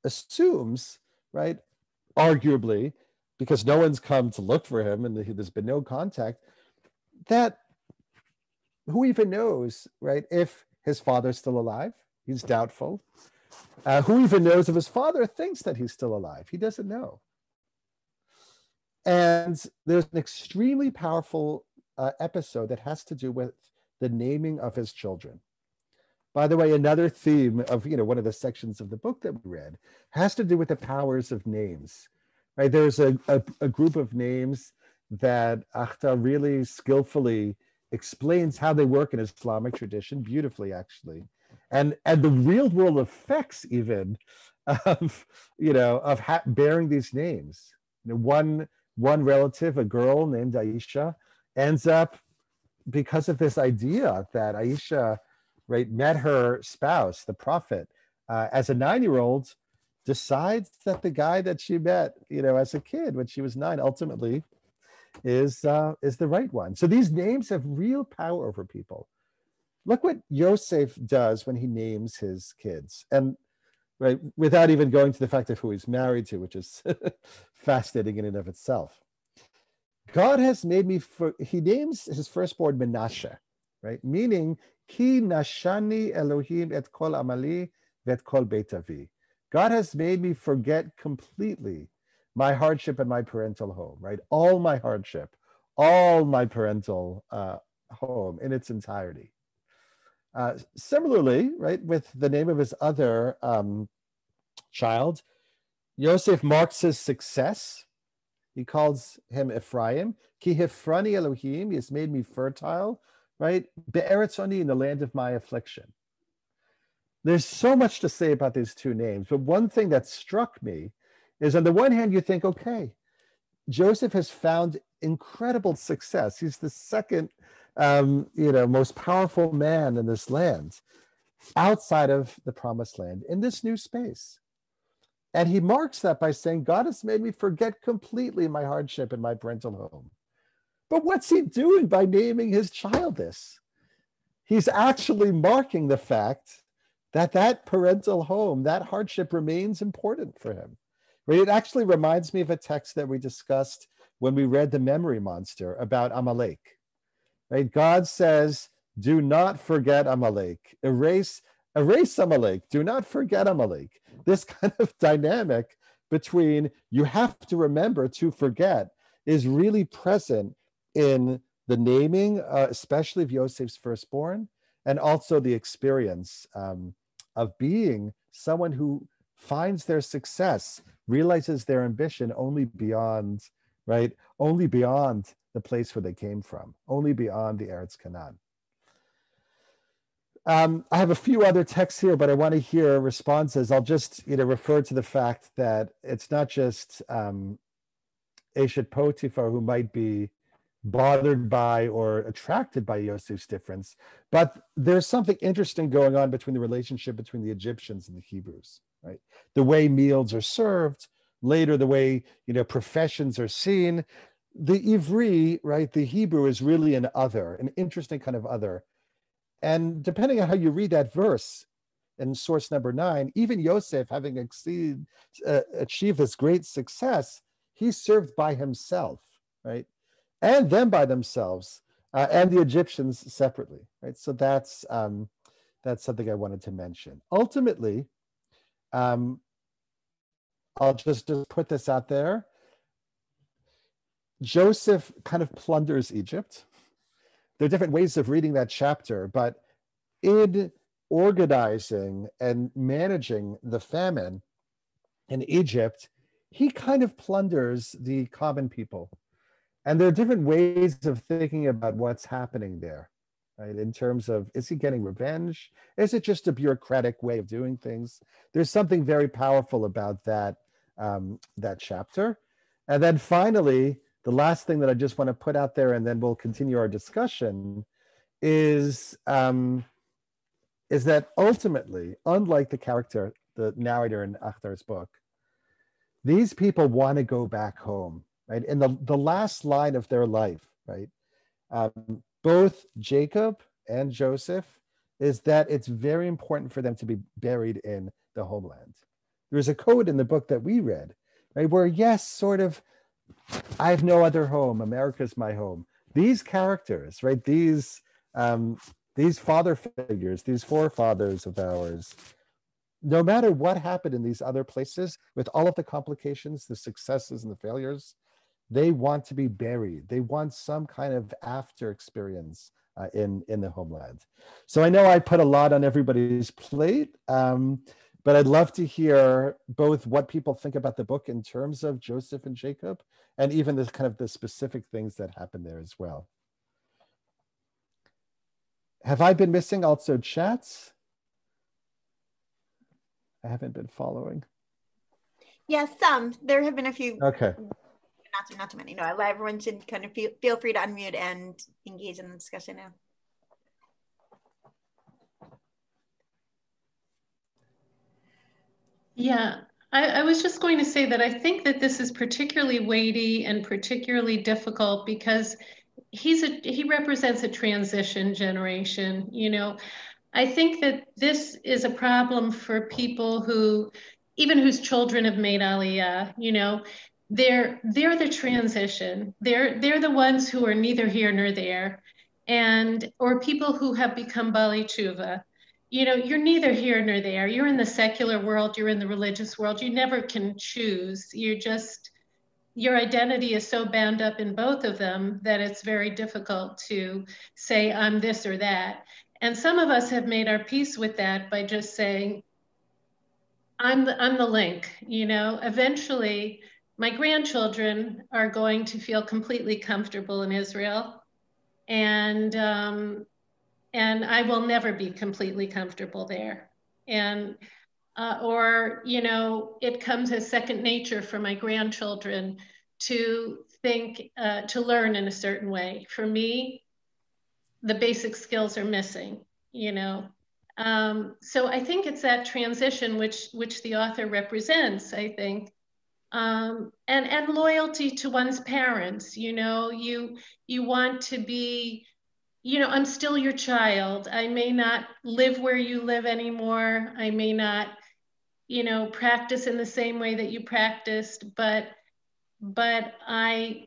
assumes, right, arguably, because no one's come to look for him and there's been no contact, that who even knows, right, if his father's still alive? He's doubtful. Who even knows if his father thinks that he's still alive? He doesn't know. And there's an extremely powerful episode that has to do with the naming of his children. By the way, another theme of one of the sections of the book that we read has to do with the powers of names. Right? There's a group of names that Akhtar really skillfully explains how they work in Islamic tradition, beautifully actually, and the real world effects even of bearing these names. One relative, a girl named Aisha, ends up, because of this idea that Aisha, right, met her spouse, the prophet, as a 9-year-old, decides that the guy that she met, as a kid when she was 9, ultimately is the right one. So these names have real power over people. Look what Yosef does when he names his kids, and right, without even going to the fact of who he's married to, which is fascinating in and of itself. God has made me, he names his firstborn Menashe, right? Meaning, Ki nashani Elohim et kol amali vet kol beit avi. God has made me forget completely my hardship and my parental home, right? All my hardship, all my parental home in its entirety. Similarly, right, with the name of his other child, Yosef marks his success. He calls him Ephraim. Ki hifrani Elohim, he has made me fertile, right? Be'eretz oni, in the land of my affliction. There's so much to say about these two names, but one thing that struck me is, on the one hand, you think, okay, Joseph has found incredible success. He's the second, most powerful man in this land, outside of the promised land, in this new space. And he marks that by saying, God has made me forget completely my hardship in my parental home. But what's he doing by naming his child this? He's actually marking the fact that that parental home, that hardship, remains important for him. It actually reminds me of a text that we discussed when we read The Memory Monster about Amalek. Right? God says, do not forget Amalek. Erase Amalek. Do not forget Amalek. This kind of dynamic between you have to remember to forget is really present in the naming, especially of Yosef's firstborn, and also the experience of being someone who finds their success, realizes their ambition only beyond, right? Only beyond the place where they came from, only beyond the Eretz Canaan. I have a few other texts here, but I want to hear responses. I'll just refer to the fact that it's not just Eshet Potiphar who might be bothered by or attracted by Yosef's difference, but there's something interesting going on between the relationship between the Egyptians and the Hebrews, right? The way meals are served, later the way professions are seen. The Ivri, right, the Hebrew, is really an other, an interesting kind of other. And depending on how you read that verse, in source number 9, even Yosef, having achieved this great success, he's served by himself, right? And them by themselves, and the Egyptians separately, right? So that's something I wanted to mention. Ultimately, I'll just put this out there. Joseph kind of plunders Egypt. There are different ways of reading that chapter, but in organizing and managing the famine in Egypt, he kind of plunders the common people. And there are different ways of thinking about what's happening there, right? In terms of, is he getting revenge? Is it just a bureaucratic way of doing things? There's something very powerful about that, that chapter. And then finally, the last thing that I just want to put out there, and then we'll continue our discussion, is that ultimately, unlike the narrator in Akhtar's book, these people want to go back home, right? In the last line of their life, right? Both Jacob and Joseph, is that it's very important for them to be buried in the homeland. There's a quote in the book that we read, right? Where yes, sort of, I have no other home, America's my home. These characters, right? These father figures, these forefathers of ours, no matter what happened in these other places, with all of the complications, the successes and the failures, they want to be buried. They want some kind of after experience in the homeland. So I know I put a lot on everybody's plate, but I'd love to hear both what people think about the book in terms of Joseph and Jacob, and even the kind of the specific things that happen there as well. Have I been missing also chats? I haven't been following. Yes, some. There have been a few. Okay. Not too many. No, everyone should kind of feel free to unmute and engage in the discussion now. Yeah, I was just going to say that I think that this is particularly weighty and particularly difficult because he represents a transition generation. You know, I think that this is a problem for people who, even whose children have made Aliyah, you know, they're the transition. They're the ones who are neither here nor there, or people who have become Bali Tshuva. You know, you're neither here nor there. You're in the secular world, you're in the religious world. You never can choose. Your identity is so bound up in both of them that it's very difficult to say I'm this or that. And some of us have made our peace with that by just saying, I'm the link. You know, eventually my grandchildren are going to feel completely comfortable in Israel, and I will never be completely comfortable there. And or, you know, it comes as second nature for my grandchildren to think, to learn in a certain way. For me, the basic skills are missing, you know. So I think it's that transition which the author represents, I think. And loyalty to one's parents, you know, you want to be, you know, I'm still your child. I may not live where you live anymore. I may not, you know, practice in the same way that you practiced, but there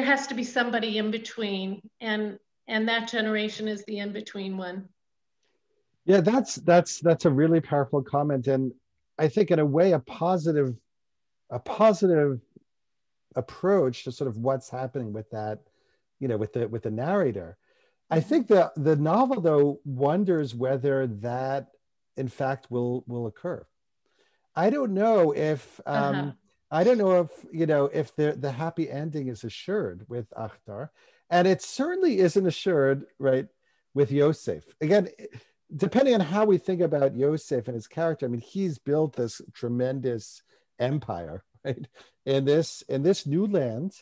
has to be somebody in between, and that generation is the in-between one. Yeah, that's a really powerful comment, and I think in a way a positive approach to sort of what's happening with that, you know, with the narrator. I think the novel though wonders whether that in fact will occur. I don't know if you know, if the happy ending is assured with Akhtar, and it certainly isn't assured, right, with Yosef. Again, depending on how we think about Yosef and his character, I mean, he's built this tremendous empire, right, in this new land,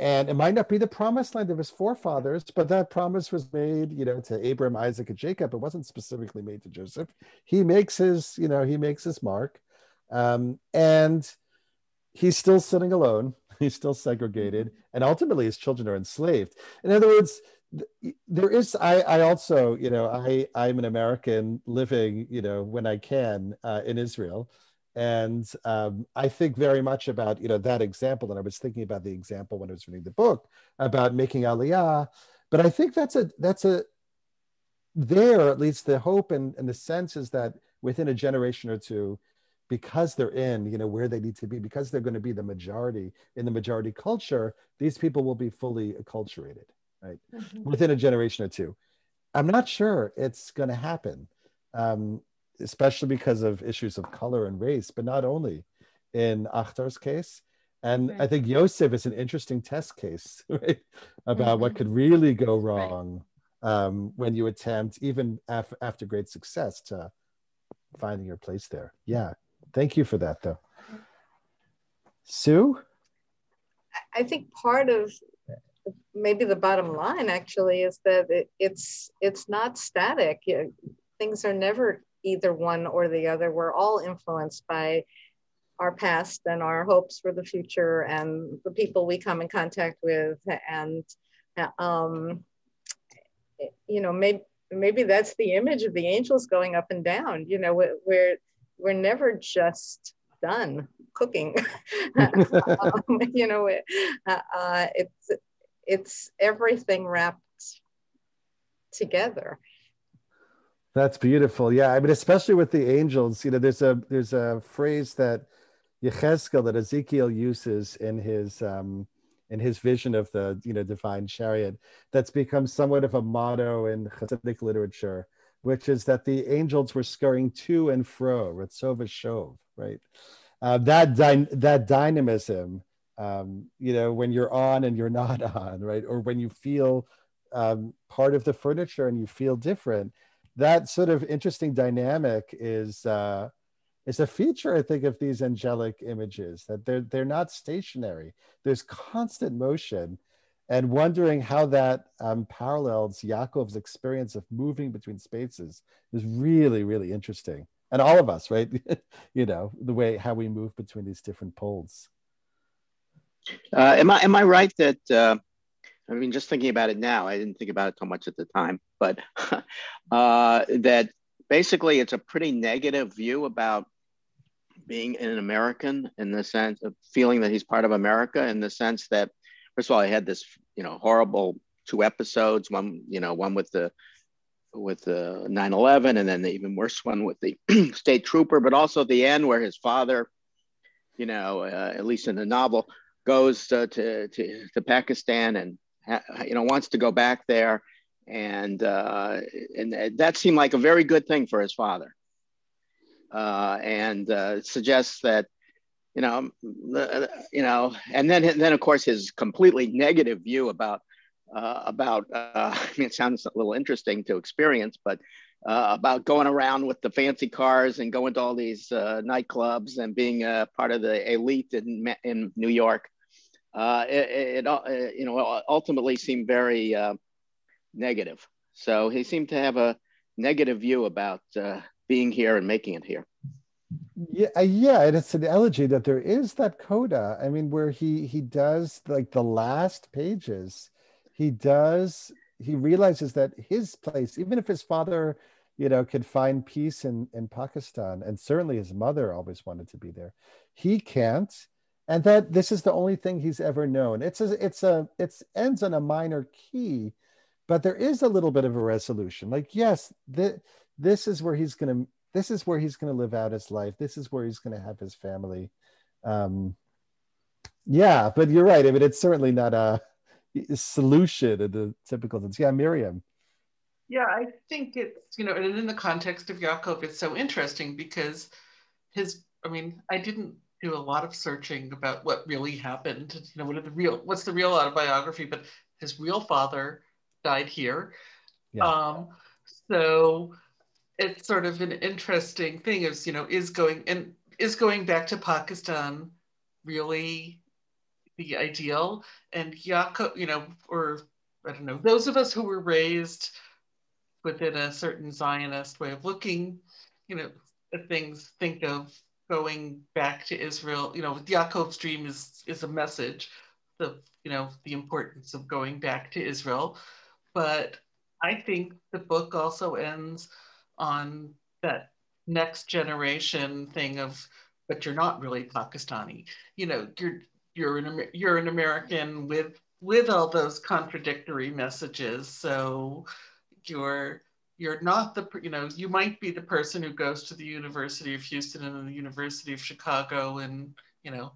and it might not be the promised land of his forefathers, but that promise was made, you know, to Abraham, Isaac, and Jacob. It wasn't specifically made to Joseph. He makes his mark, and he's still sitting alone. He's still segregated, and ultimately his children are enslaved. In other words, there is, I also, you know, I'm an American living, you know, when I can in Israel. And I think very much about, you know, that example. And I was thinking about the example when I was reading the book about making Aliyah. But I think that's there, at least the hope and the sense is that within a generation or two, because they're in, you know, where they need to be, because they're going to be the majority in the majority culture, these people will be fully acculturated, right? Within a generation or two. I'm not sure it's going to happen, especially because of issues of color and race, but not only in Akhtar's case. And I think Yosef is an interesting test case, right? About what could really go wrong when you attempt, even after great success, to finding your place there. Yeah. Thank you for that, though. Sue? I think part of maybe the bottom line actually is that it's not static. Things are never either one or the other. We're all influenced by our past and our hopes for the future and the people we come in contact with. And, you know, maybe that's the image of the angels going up and down. You know, we're never just done cooking. You know, it's everything wrapped together. That's beautiful. Yeah, I mean, especially with the angels, you know, there's a phrase that Yechezkel, that Ezekiel uses in his vision of the, you know, divine chariot, that's become somewhat of a motto in Hasidic literature, which is that the angels were scurrying to and fro, Ritzov Shov, right? That dynamism, you know, when you're on and you're not on, right? Or when you feel part of the furniture and you feel different, that sort of interesting dynamic is a feature, I think, of these angelic images, that they're not stationary. There's constant motion, and wondering how that parallels Yaakov's experience of moving between spaces is really, really interesting. And all of us, right? You know, how we move between these different poles. Am I right that, I mean, just thinking about it now, I didn't think about it so much at the time, but that basically it's a pretty negative view about being an American, in the sense of feeling that he's part of America, in the sense that, first of all, I had this, you know, horrible 2 episodes, one with the 9/11, and then the even worse one with the state trooper, but also the end where his father, you know, at least in the novel, goes to Pakistan and, you know, wants to go back there. And that seemed like a very good thing for his father. And suggests that, you know, and then of course his completely negative view about I mean, it sounds a little interesting to experience, but about going around with the fancy cars and going to all these nightclubs and being part of the elite in New York. It you know, ultimately seemed very negative. So he seemed to have a negative view about being here and making it here. Yeah, and it's an elegy that there is that coda. I mean, where he does, like, the last pages, he realizes that his place, even if his father, you know, could find peace in Pakistan, and certainly his mother always wanted to be there, he can't, and that this is the only thing he's ever known. It ends on a minor key, but there is a little bit of a resolution. Like, yes, this is where he's going to live out his life. This is where he's going to have his family. Yeah, but you're right. I mean, it's certainly not a solution in the typical sense. Yeah, Miriam. Yeah, I think it's, you know, and in the context of Yaakov, it's so interesting because I didn't do a lot of searching about what really happened. You know, what's the real autobiography, but his real father died here. Yeah. So it's sort of an interesting thing, is, you know, is going back to Pakistan really the ideal? And Yaakov, you know, or I don't know, those of us who were raised within a certain Zionist way of looking, you know, at things, think of going back to Israel. You know, Yaakov's dream is a message of, you know, the importance of going back to Israel. But I think the book also ends on that next generation thing of, but you're not really Pakistani. You know, you're an American with all those contradictory messages. So you're not the, you know, you might be the person who goes to the University of Houston and the University of Chicago and, you know,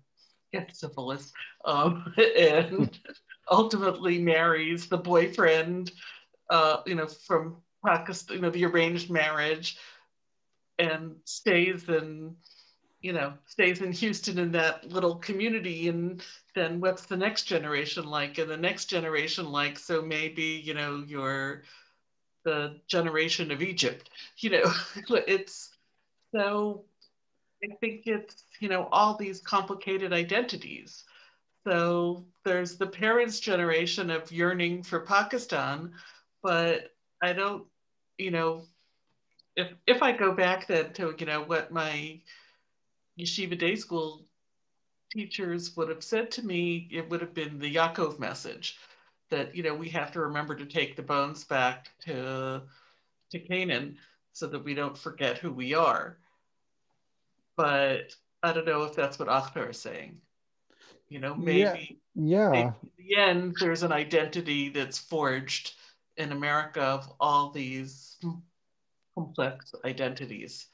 gets syphilis, and ultimately marries the boyfriend, you know, from Pakistan, you know, the arranged marriage, and stays in, you know, stays in Houston in that little community. And then what's the next generation like? And the next generation like, so maybe, you know, you're the generation of Egypt, you know. It's so, I think it's, you know, all these complicated identities. So there's the parents' generation of yearning for Pakistan, but I don't, you know, if I go back then to, you know, what my yeshiva day school teachers would have said to me, it would have been the Yaakov message that, you know, we have to remember to take the bones back to Canaan so that we don't forget who we are. But I don't know if that's what Akhtar is saying. You know, maybe, yeah. Maybe in the end, there's an identity that's forged in America of all these complex identities.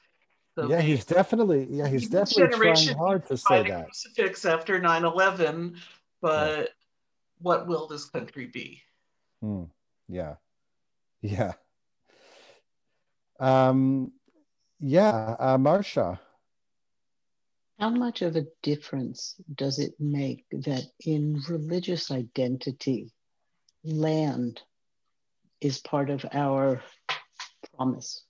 So yeah, he's definitely trying hard to say that. Crucifix after 9/11, but what will this country be? Yeah. Marsha. How much of a difference does it make that in religious identity, land is part of our promise,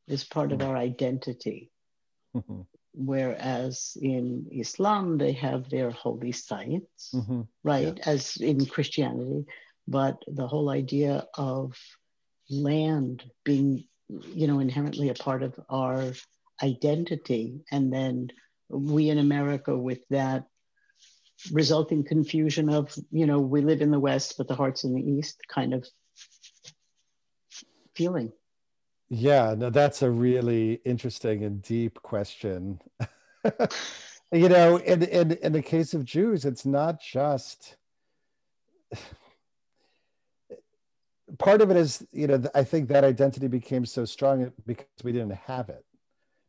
is part of our identity? Whereas in Islam, they have their holy sites, right? Yeah. As in Christianity, but the whole idea of land being, you know, inherently a part of our identity. And then we in America with that resulting confusion of, you know, we live in the West, but the heart's in the East kind of feeling. Yeah, no, that's a really interesting and deep question. You know, in the case of Jews, it's not just, part of it is, you know, I think that identity became so strong because we didn't have it.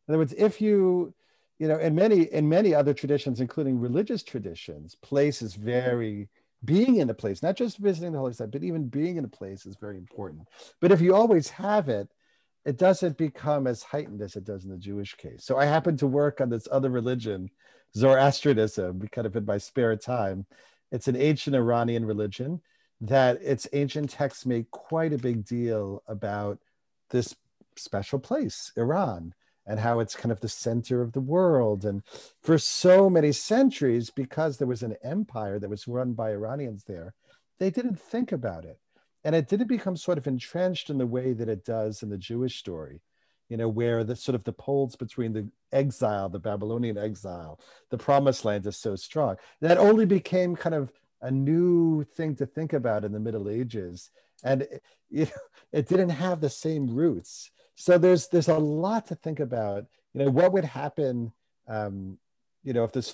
In other words, if you know, in many other traditions, including religious traditions, place is very, being in a place, not just visiting the holy site, but even being in a place is very important. But if you always have it, it doesn't become as heightened as it does in the Jewish case. So I happen to work on this other religion, Zoroastrianism, kind of in my spare time. It's an ancient Iranian religion that its ancient texts make quite a big deal about this special place, Iran, and how it's kind of the center of the world. And for so many centuries, because there was an empire that was run by Iranians there, they didn't think about it. And it didn't become sort of entrenched in the way that it does in the Jewish story, you know, where the sort of the poles between the exile, the Babylonian exile, the promised land is so strong. That only became kind of a new thing to think about in the Middle Ages. And you know, it didn't have the same roots. So there's a lot to think about. You know, what would happen, you know, if this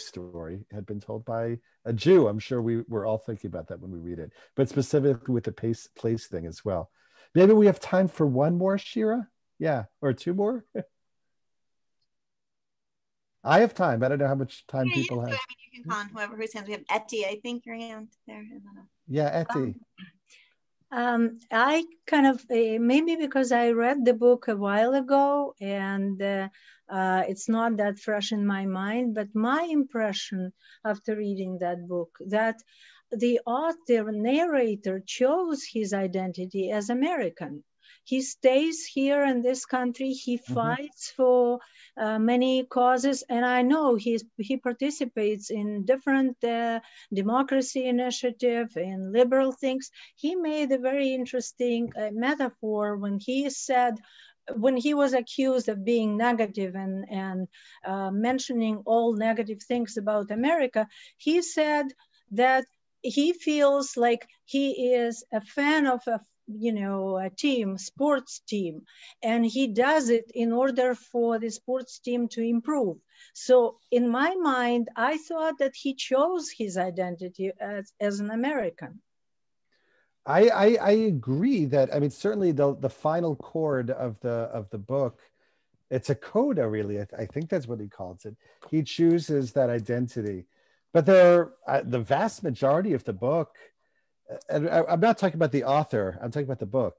story had been told by a Jew? I'm sure we're all thinking about that when we read it, but specifically with the place thing as well. Maybe we have time for one more, Shira? Yeah, or two more? I have time. I don't know how much time people have. So, I mean, you can call on whoever whose hands we have. Etty, I think your hand there. Yeah, Etty. I kind of, maybe because I read the book a while ago and it's not that fresh in my mind, but my impression after reading that book, that the author, narrator, chose his identity as American. He stays here in this country. He fights for many causes, and I know he participates in different democracy initiative and liberal things. He made a very interesting metaphor when he said, when he was accused of being negative and mentioning all negative things about America, he said that he feels like he is a fan of a a team, sports team, and he does it in order for the sports team to improve. So in my mind, I thought that he chose his identity as an American. I agree that, I mean, certainly the final chord of the book, it's a coda, really. I think that's what he calls it. He chooses that identity, but the vast majority of the book, and I'm not talking about the author, I'm talking about the book.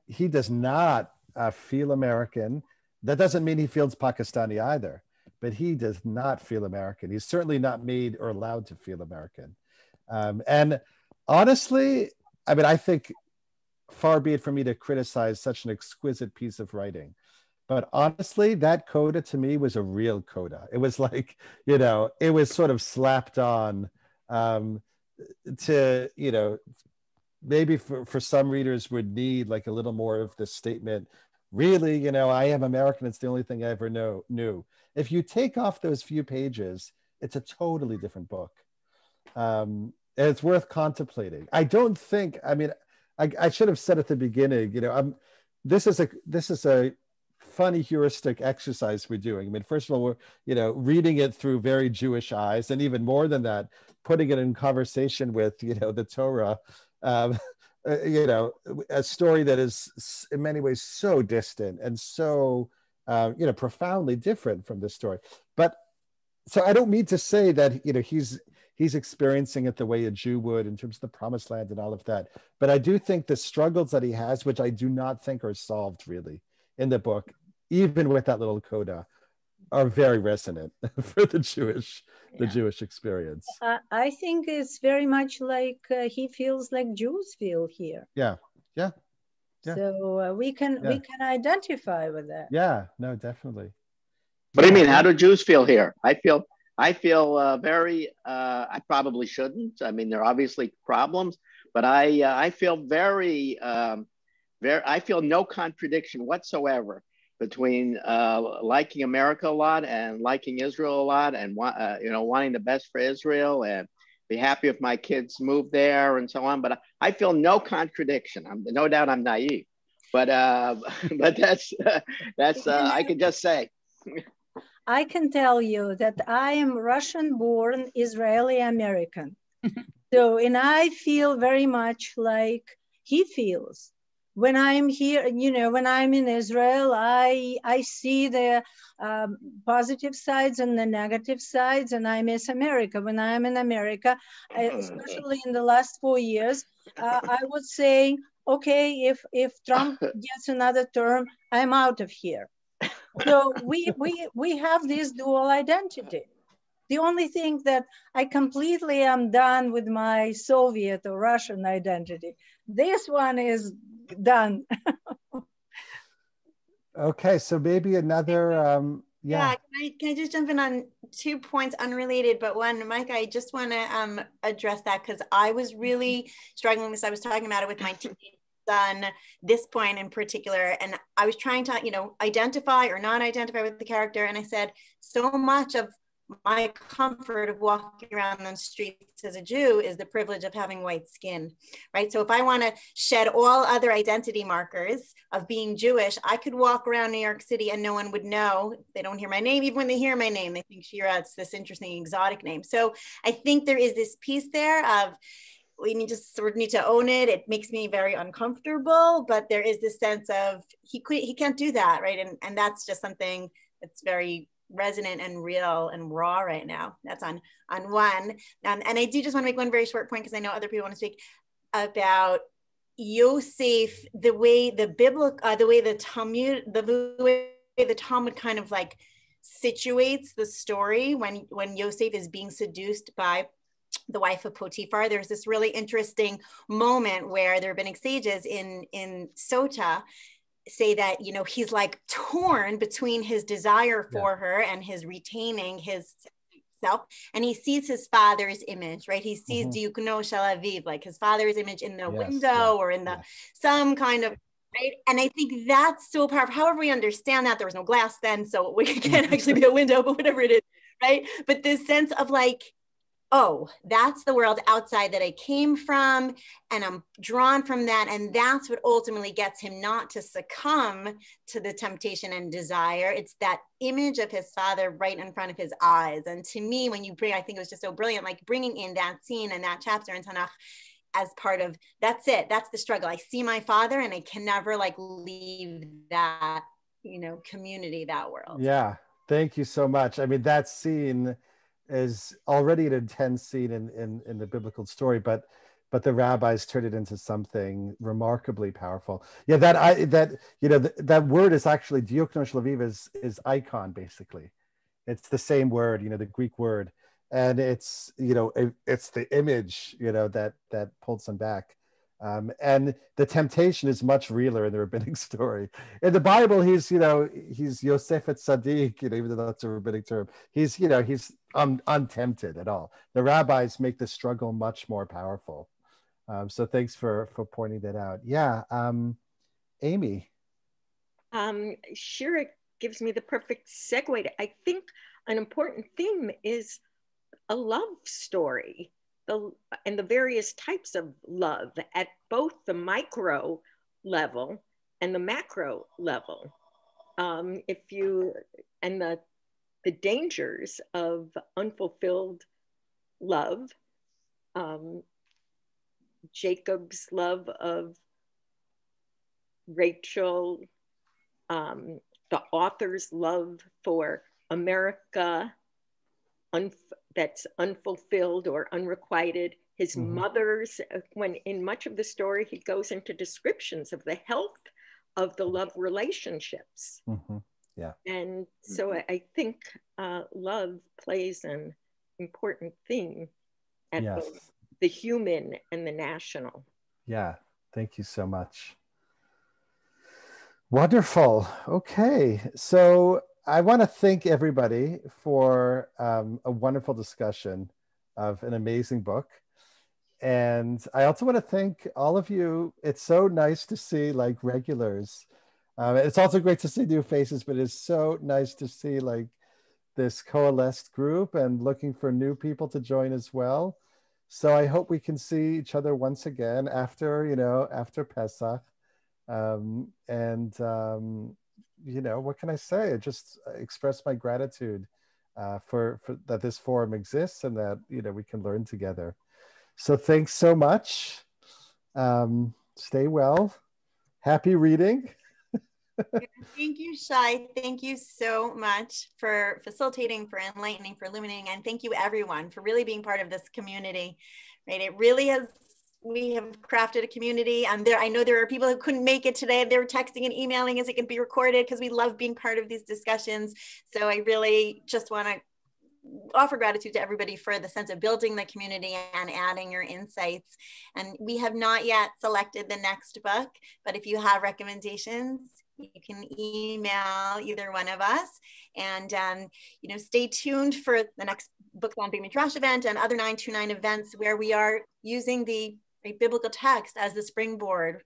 He does not feel American. That doesn't mean he feels Pakistani either, but he does not feel American. He's certainly not made or allowed to feel American. And honestly, I mean, I think far be it from me to criticize such an exquisite piece of writing. But honestly, that coda to me was a real coda. It was like, it was sort of slapped on to, maybe for some readers would need like a little more of this statement. Really, I am American. It's the only thing I ever knew. If you take off those few pages, it's a totally different book. And it's worth contemplating. I don't think, I mean, I should have said at the beginning, this is a funny heuristic exercise we're doing. I mean, first of all, we're, reading it through very Jewish eyes, and even more than that, putting it in conversation with, the Torah, a story that is in many ways so distant and so, profoundly different from this story. But so I don't mean to say that, he's experiencing it the way a Jew would in terms of the promised land and all of that. But I do think the struggles that he has, which I do not think are solved really in the book, even with that little coda, are very resonant for the Jewish experience. I think it's very much like he feels like Jews feel here. Yeah. So we can identify with that. Yeah, no, definitely. What do you mean? How do Jews feel here? I feel very. I probably shouldn't. I mean, there are obviously problems, but I feel very. I feel no contradiction whatsoever between liking America a lot and liking Israel a lot, and wanting the best for Israel and be happy if my kids move there and so on. But I feel no contradiction. No doubt I'm naive, but that's I can just say. I can tell you that I am Russian-born Israeli-American. And I feel very much like he feels. When I'm here, when I'm in Israel, I see the positive sides and the negative sides, and I miss America. When I'm in America, especially in the last 4 years, I would say, okay, if Trump gets another term, I'm out of here. So we have this dual identity. The only thing that I completely am done with my Soviet or Russian identity. This one is done. Okay, so maybe another, can I just jump in on 2 points unrelated, but one, Mike, I just want to address that because I was really struggling with this. I was talking about it with my teenage son, this point in particular, and I was trying to, identify or not identify with the character, and I said, so much of my comfort of walking around the streets as a Jew is the privilege of having white skin, right? So if I want to shed all other identity markers of being Jewish, I could walk around New York City and no one would know. They don't hear my name. Even when they hear my name, they think Shira, it's this interesting exotic name. So I think there is this piece there of, we just sort of need to own it. It makes me very uncomfortable, but there is this sense of he can't do that, right? And that's just something that's very resonant and real and raw right now. That's on one. And I do just want to make one very short point because I know other people want to speak about Yosef, the way the Talmud kind of like situates the story when Yosef is being seduced by the wife of Potiphar. There's this really interesting moment where there have been exeges in Sota say that, he's like torn between his desire for her and his retaining his self. And he sees his father's image, right? He sees Diukno Shel Aviv, like his father's image in the window or in some kind of, right? And I think that's so powerful. However we understand that, there was no glass then, so it can't actually be a window, but whatever it is, right? But this sense of like, oh, that's the world outside that I came from, and I'm drawn from that. And that's what ultimately gets him not to succumb to the temptation and desire. It's that image of his father right in front of his eyes. And to me, when you bring, I think it was just so brilliant, like bringing in that scene and that chapter in Tanakh as part of, that's it, that's the struggle. I see my father and I can never like leave that, you know, community, that world. Yeah, thank you so much. I mean, that scene is already an intense scene in the biblical story, but the rabbis turned it into something remarkably powerful. Yeah, that word is actually dioknos leviv is icon, basically. It's the same word, you know, the Greek word, and it's, you know, it's the image, you know, that pulls them back. And the temptation is much realer in the rabbinic story. In the Bible, he's Yosef et Tzaddik, you know, even though that's a rabbinic term. He's untempted at all. The rabbis make the struggle much more powerful. So thanks for pointing that out. Yeah, Amy. Shira gives me the perfect segue. I think an important theme is a love story. And the various types of love at both the micro level and the macro level. And the dangers of unfulfilled love, Jacob's love of Rachel, the author's love for America, that's unfulfilled or unrequited. His mother's, when in much of the story, he goes into descriptions of the health of the love relationships. Yeah. And so I think love plays an important theme at both the human and the national. Yeah, thank you so much. Wonderful. Okay, so I want to thank everybody for a wonderful discussion of an amazing book. And I also want to thank all of you. It's so nice to see like regulars. It's also great to see new faces, but it's so nice to see like this coalesced group and looking for new people to join as well. So I hope we can see each other once again after Pesach. You know, what can I say? I just express my gratitude for that this forum exists and that, you know, we can learn together. So thanks so much. Stay well. Happy reading. Thank you, Shai. Thank you so much for facilitating, for enlightening, for illuminating, and thank you everyone for really being part of this community. Right? It really has. We have crafted a community, and I know there are people who couldn't make it today. They were texting and emailing as it can be recorded because we love being part of these discussions. So I really just want to offer gratitude to everybody for the sense of building the community and adding your insights. And we have not yet selected the next book, but if you have recommendations, you can email either one of us. And you know, stay tuned for the next Book Salon Beit Midrash event and other 929 events where we are using the biblical text as the springboard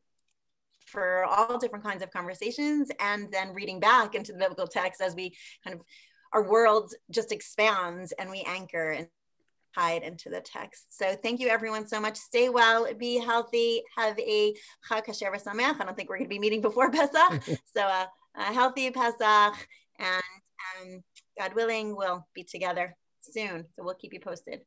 for all different kinds of conversations, and then reading back into the biblical text as we kind of, our world just expands and we anchor and hide into the text. So thank you everyone so much. Stay well, be healthy, have a Chag Kasher V'Sameach. I don't think we're going to be meeting before Pesach. So a healthy Pesach, and God willing, we'll be together soon. So we'll keep you posted.